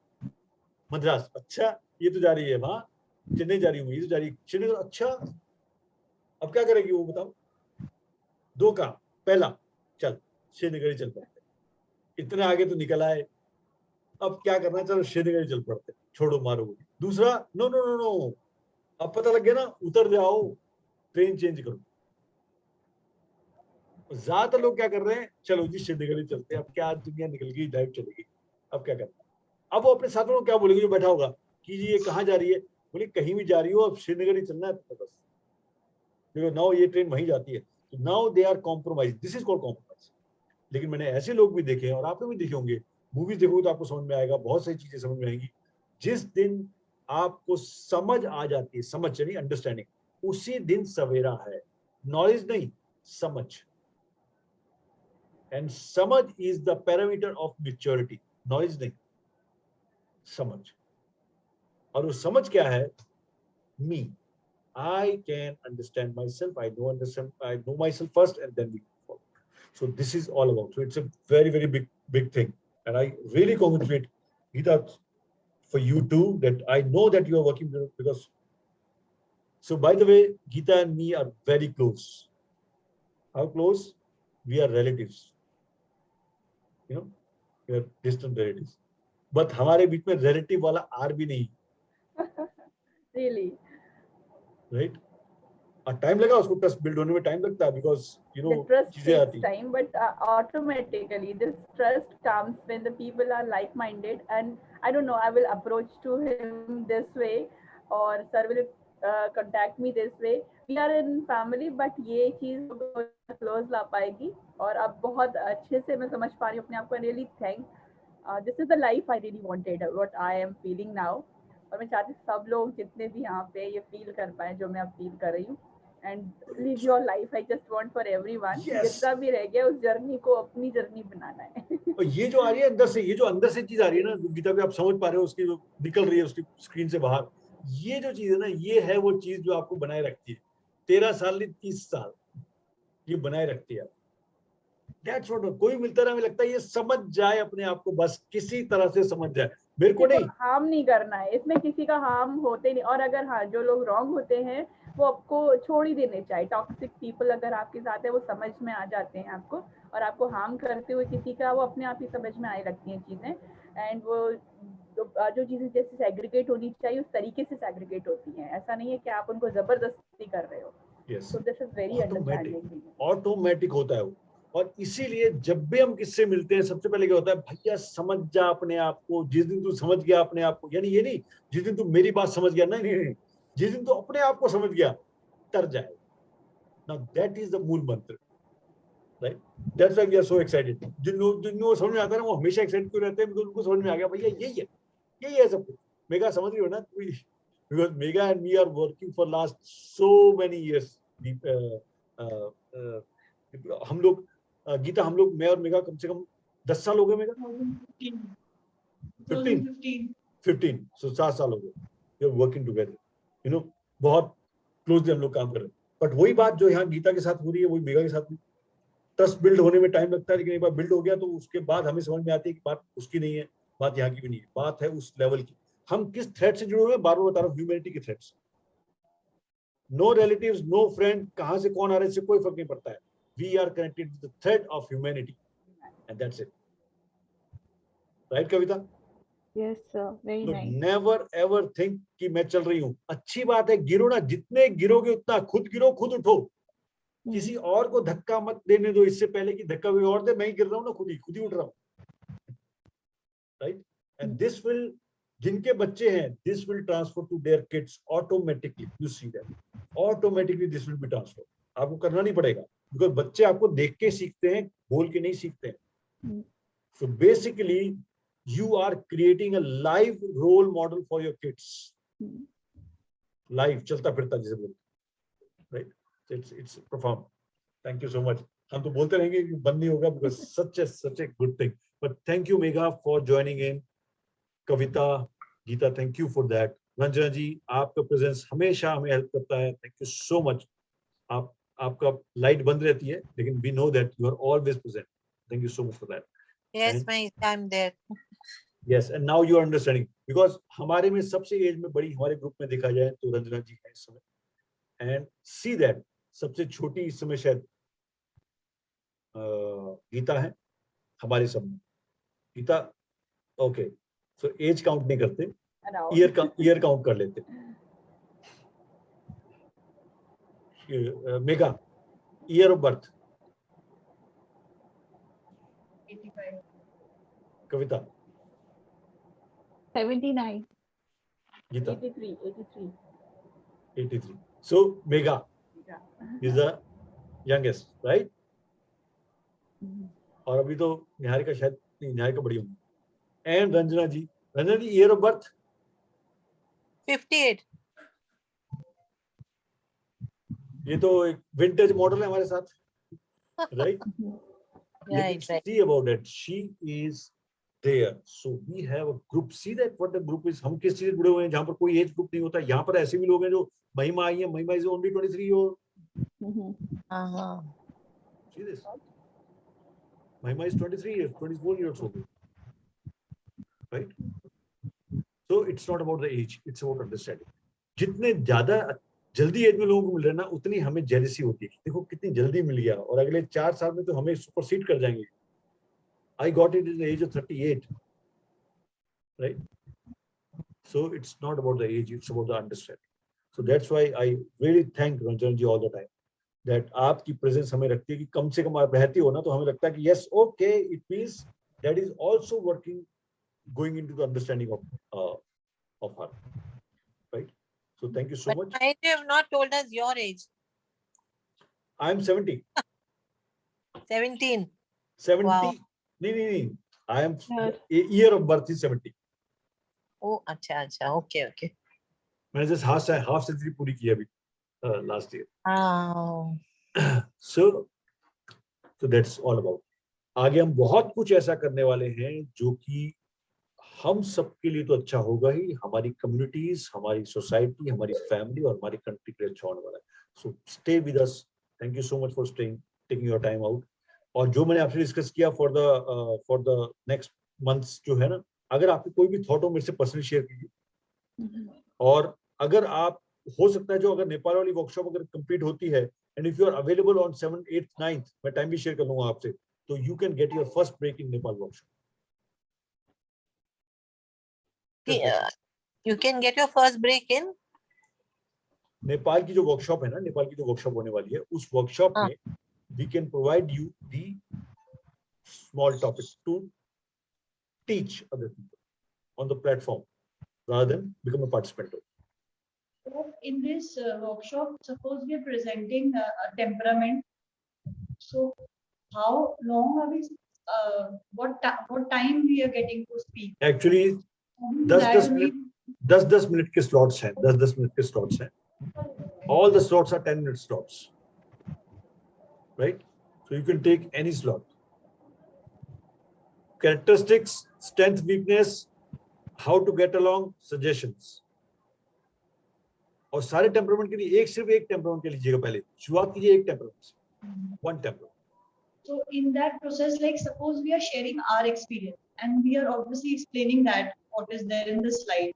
[SPEAKER 1] मद्रास। अच्छा, ये तो जा रही है वहाँ चेन्नई जा रही हूँ, ये तो जा रही है श्रीनगर। अच्छा, अब क्या करेगी वो बताओ? दो काम, पहला चल श्रीनगर ही चल पड़ते, इतने आगे तो निकल आए, अब क्या करना, चलो श्रीनगर ही चल पड़ते, छोड़ो मारो। दूसरा, नो नो नो नो, अब पता लग गया ना, उतर जाओ, ट्रेन चेंज करो। ज्यादातर लोग क्या कर रहे हैं, चलो जी श्रीनगर ही चलते हैं, अब क्या दुनिया निकल गई, लाइफ चलेगी, अब क्या करना। अब वो अपने साथियों को क्या बोलेंगे जो बैठा होगा कि जी ये कहाँ जा रही है? बोले कहीं भी जा रही हो, अब श्रीनगर ही चलना है तो बस, बिकॉज नाउ ये ट्रेन वहीं जाती है। तो now they are compromise, this is called compromise. लेकिन मैंने ऐसे लोग भी देखे हैं, और आपने भी देखे होंगे, मूवीज देखोगे तो आपको समझ में आएगा, बहुत सारी चीजें समझ में आएंगी। जिस दिन आपको समझ आ जाती है, समझ यानी अंडरस्टैंडिंग, उसी दिन सवेरा है। नॉलेज नहीं, समझ। एंड समझ is the parameter of maturity, knowledge नहीं, समझ। और वो समझ क्या है? मी, I can understand myself. I know myself first, and then we follow. So this is all about. So it's a very, very big thing, and I really congratulate Geeta for you too. That I know that you are working because. So by the way, Geeta and me are very close. How close? We are relatives. You know, we are distant relatives. But हमारे बीच में relative वाला R भी नहीं.
[SPEAKER 4] Really.
[SPEAKER 1] Right? टाइम लगा उसको, ट्रस्ट बिल्ड होने में टाइम लगता है, बिकॉज यू नो चीजें आती हैं।
[SPEAKER 4] Time, but automatically this trust comes when the people are like-minded, and I don't know, I will approach to him this way, or sir will contact me this way. We are in family, but ये चीज close ला पाएगी, और अब बहुत अच्छे से मैं समझ पा रही हूँ अपने आप को। Really thanks. This is the life I really wanted, what I am feeling now. और मैं चाहती हूँ सब लोग जितने भी यहाँ पे ये फील कर पाए जो मैं अब फील कर रही हूँ। And live your life. I just want for everyone.
[SPEAKER 1] Yes.
[SPEAKER 4] जितना भी रह गया उस जर्नी को अपनी जर्नी बनाना है।
[SPEAKER 1] और ये जो आ रही है अंदर से, ये जो अंदर से चीज आ रही है ना, गीता भी आप समझ पा रहे हो, उसकी जो निकल रही है उसकी स्क्रीन से बाहर, ये जो चीज है ना, ये है वो चीज जो आपको बनाए रखती है। 13 साल नहीं 30 साल ये बनाए रखती है। That's what, कोई मिलता रहा, हमें लगता है ये समझ जाए अपने आप को, बस किसी तरह से समझ जाए, मेरे को नहीं
[SPEAKER 4] हार्म नहीं करना है, इसमें किसी का हार्म होते नहीं। और अगर हाँ जो लोग रॉन्ग होते हैं वो आपको छोड़ ही देने चाहिए। टॉक्सिक पीपल अगर आपके साथ है वो समझ में आ जाते हैं आपको, और आपको हार्म करते हुए किसी का वो अपने आप ही समझ में आने लगती हैं चीजें। एंड वो जो चीजें जैसे सेग्रीगेट होनी चाहिए उस तरीके से सेग्रीगेट होती हैं। ऐसा नहीं है कि आप उनको जबरदस्ती कर रहे हो।
[SPEAKER 1] yes.
[SPEAKER 4] So this is very understanding.
[SPEAKER 1] Automatic होता है वो। और इसीलिए जब भी हम किससे मिलते हैं सबसे पहले क्या होता है, भैया समझ जा अपने आप को। जिस दिन तू समझ गया अपने आप को, यानी ये नहीं जिस दिन तू मेरी बात समझ गया, नहीं नहीं, जिस दिन तू अपने आप को समझ गया तर जाए। Now that is the mool mantra, right? That's why we are so excited. जिनको समझ में आता है वो हमेशा एक्साइटेड क्यों रहते हैं, बिकॉज़ उनको समझ में आ गया भैया यही है सब कुछ। मेगा समझ रही हो ना, because Megha and we are working for last so many years. हम लोग गीता, हम लोग, मैं और मेगा कम से कम 10 साल हो गए। मेगा 15, सो 7 साल हो गए we are working together, you know, बहुत क्लोजली हम लोग काम कर रहे हैं। बट वही बात जो यहाँ गीता के साथ हो रही है वही मेगा के साथ भी। ट्रस्ट बिल्ड होने में टाइम लगता है, लेकिन एक बार बिल्ड हो गया तो उसके बाद हमें समझ में आती है कि बात उसकी नहीं है, बात यहाँ की भी नहीं है, बात है उस लेवल की। हम किस थ्रेड से जुड़े हुए हैं, बार बार बता रहा हूँ, ह्यूमैनिटी के थ्रेड से। नो रिलेटिव्स, नो फ्रेंड, कहाँ से कौन आ रहे हैं इससे कोई फर्क नहीं पड़ता है। We are connected to the thread of humanity, and that's it. Right, Kavita?
[SPEAKER 2] Yes, sir. Very
[SPEAKER 1] So
[SPEAKER 2] nice.
[SPEAKER 1] never ever think कि मैं चल रही हूँ। अच्छी बात है, गिरो ना, जितने गिरोगे उतना, खुद गिरो खुद उठो। किसी और को धक्का मत देने दो इससे पहले कि धक्का कोई और दे। मैं ही गिर रहा हूँ ना, खुद ही उठ रहा हूँ। Right? And this will, जिनके बच्चे हैं, this will transfer to their kids automatically. You see that? Automatically this will be transferred. आपको करना नहीं पड़ेगा, बिकॉज बच्चे आपको देख के सीखते हैं, बोल के नहीं सीखते हैं। So basically you are creating a live role model for your kids. Live, चलता फिरता जिसे बोलते हैं, right? It's profound. Thank you so much. हम तो बोलते रहेंगे, बंद नहीं होगा, because such a good thing. But thank you Megha for joining in, Kavita, Geeta, thank you for that. Ranjana ji, आपका प्रेजेंस हमेशा हमें हेल्प करता है, थैंक यू सो मच। आपका लाइट बंद रहती है, लेकिन we know that you are always present, thank you so much for that.
[SPEAKER 8] Yes, I'm there.
[SPEAKER 1] Yes, and now you are understanding because हमारे में सबसे एज में बड़ी हमारे ग्रुप में देखा जाए तो रंजना जी है इस समय, एंड सी दैट सबसे छोटी इस समय शायद गीता है हमारे सब में। Geeta, okay, so age count नहीं करते, ईयर काउंट कर लेते। Megha, year of birth.
[SPEAKER 9] 85.
[SPEAKER 1] Kavita,
[SPEAKER 2] 79.
[SPEAKER 1] Geeta,
[SPEAKER 4] 83.
[SPEAKER 1] 83। So Megha is the youngest, right? और अभी तो निहारिका शायद नहीं, निहारिका बड़ी होंगी। And Ranjana ji, year of birth
[SPEAKER 8] 58.
[SPEAKER 1] ये तो एक विंटेज मॉडल है हमारे साथ, right?
[SPEAKER 8] Right.
[SPEAKER 1] See about it, she is there, so we have a group. See that what the group is. हम किस चीज से जुड़े हुए हैं जहाँ पर कोई एज ग्रुप नहीं होता। यहाँ पर ऐसे भी लोग हैं जो महिमा आई है, महिमा is only 23 years. See this, महिमा is 23 years, 24 years old, right? So it's not about the age, it's about understanding. जितने ज्यादा जल्दी एज में लोगों को मिल रहा है ना, उतनी हमें जेलसी होती है। देखो कितनी जल्दी मिल गया, और अगले 4 साल में तो हमें सुपरसीड कर जाएंगे। I got it in the age of 38, right? So it's not about the age, it's about the understanding. So that's why I really thank Ranjan ji all the time that आपकी presence हमें रखती है कि कम से कम आप रहती हो ना, तो हमें लगता है कि yes, okay, it means that is also working, going into the understanding of her, right? So thank you so much.
[SPEAKER 8] Why you have not told us your age?
[SPEAKER 1] I am 70.
[SPEAKER 8] 17.
[SPEAKER 1] 70.
[SPEAKER 8] Wow.
[SPEAKER 1] नहीं, I am year of birth is 70.
[SPEAKER 8] Oh, अच्छा, okay.
[SPEAKER 1] मैंने just half century पूरी की अभी last year.
[SPEAKER 8] Oh.
[SPEAKER 1] So that's all about. आगे हम बहुत कुछ ऐसा करने वाले हैं जो कि हम सबके लिए तो अच्छा होगा ही, हमारी कम्युनिटीज, हमारी सोसाइटी, हमारी फैमिली और हमारी कंट्री के लिए अच्छा होने वाला है। So stay with us, thank you so much for staying, taking your time out. और जो मैंने आपसे डिस्कस किया फॉर द नेक्स्ट मंथ्स जो है ना, अगर आपकी कोई भी थॉट हो मेरे से पर्सनली शेयर कीजिए। और अगर आप हो सकता है जो अगर नेपाल वाली वर्कशॉप अगर कंप्लीट होती है and if you are available on 7th, 8th, 9th, मैं टाइम भी शेयर कर लूंगा आपसे, तो you can get your first break in Nepal workshop.
[SPEAKER 8] You can get your first break in
[SPEAKER 1] Nepal की जो वर्कशॉप है ना, नेपाल की जो वर्कशॉप होने वाली है, उस वर्कशॉप में we can provide you the small topic to teach other people on the platform rather than become a participant.
[SPEAKER 9] So in this workshop, suppose we are presenting a temperament. So how long are we? What time we are getting to speak?
[SPEAKER 1] Actually 10 minute के स्लॉट्स हैं, 10 मिनट के स्लॉट्स हैं। All the slots are 10-minute slots, right? So you can take any slot. Characteristics, strength, weakness, how to get along, suggestions. और सारे टेम्परामेंट के लिए सिर्फ एक टेम्परामेंट के लीजिएगा, पहले शुरुआत कीजिए एक टेम्परामेंट से, one temperament.
[SPEAKER 9] So in that process, like suppose we are sharing our experience and we are obviously explaining that what is there in the slide.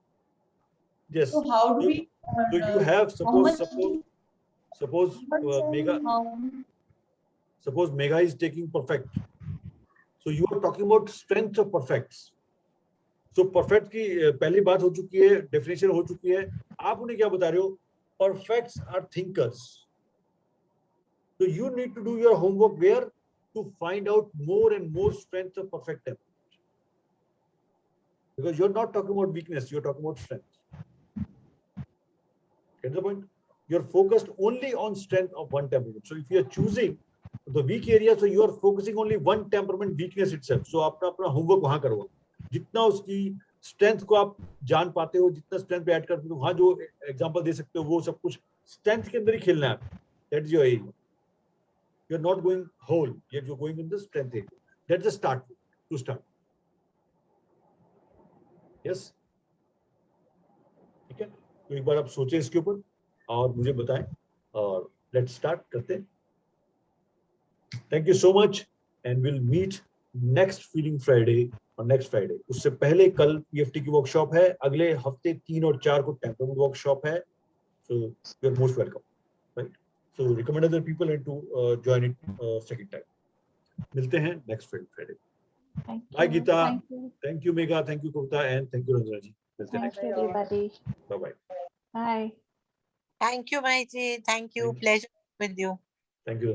[SPEAKER 1] Yes.
[SPEAKER 9] So how do we?
[SPEAKER 1] So you have suppose Megha is taking perfect. So you are talking about strength of perfects. So perfect की पहली बात हो चुकी है, definition हो चुकी है। आप उन्हें क्या बता रहे हो? Perfects are thinkers. So you need to do your homework where to find out more and more strength of perfect temperament. Because you're not talking about weakness, you're talking about strength. Get the point? You're focused only on strength of one temperament. So if you are choosing the weak area, so you are focusing only one temperament weakness itself. So अपना homework वहाँ करो। जितना उसकी स्ट्रेंथ को आप जान पाते हो, जितना स्ट्रेंथ पे ऐड करते हो, वहाँ जो एग्जांपल दे सकते हो, वो सब कुछ स्ट्रेंथ के अंदर ही खेलना है। That's your aim. You're not going whole. You're going in the strength area. That's the start to start. Yes, ठीक है, तो एक बार आप सोचें इसके ऊपर और मुझे बताएं और लेट्स स्टार्ट करते हैं. Thank you so much and will meet next feeling Friday और नेक्स्ट फ्राइडे. उससे पहले कल PFT की वर्कशॉप है, अगले हफ्ते 3 और 4 को टेम्परामेंट वर्कशॉप है. So you are most welcome, right? So recommend other people and to join it second time. मिलते हैं next Friday. Bye Geeta. Thank you Megha, thank you Kavita, and thank you Ranjana ji. मिलते हैं
[SPEAKER 2] Thank
[SPEAKER 1] next.
[SPEAKER 2] you, everybody.
[SPEAKER 1] Bye bye.
[SPEAKER 2] Bye.
[SPEAKER 8] Thank you, Maiji. Thank you.
[SPEAKER 1] Thank you.
[SPEAKER 8] Pleasure with you.
[SPEAKER 1] Thank you.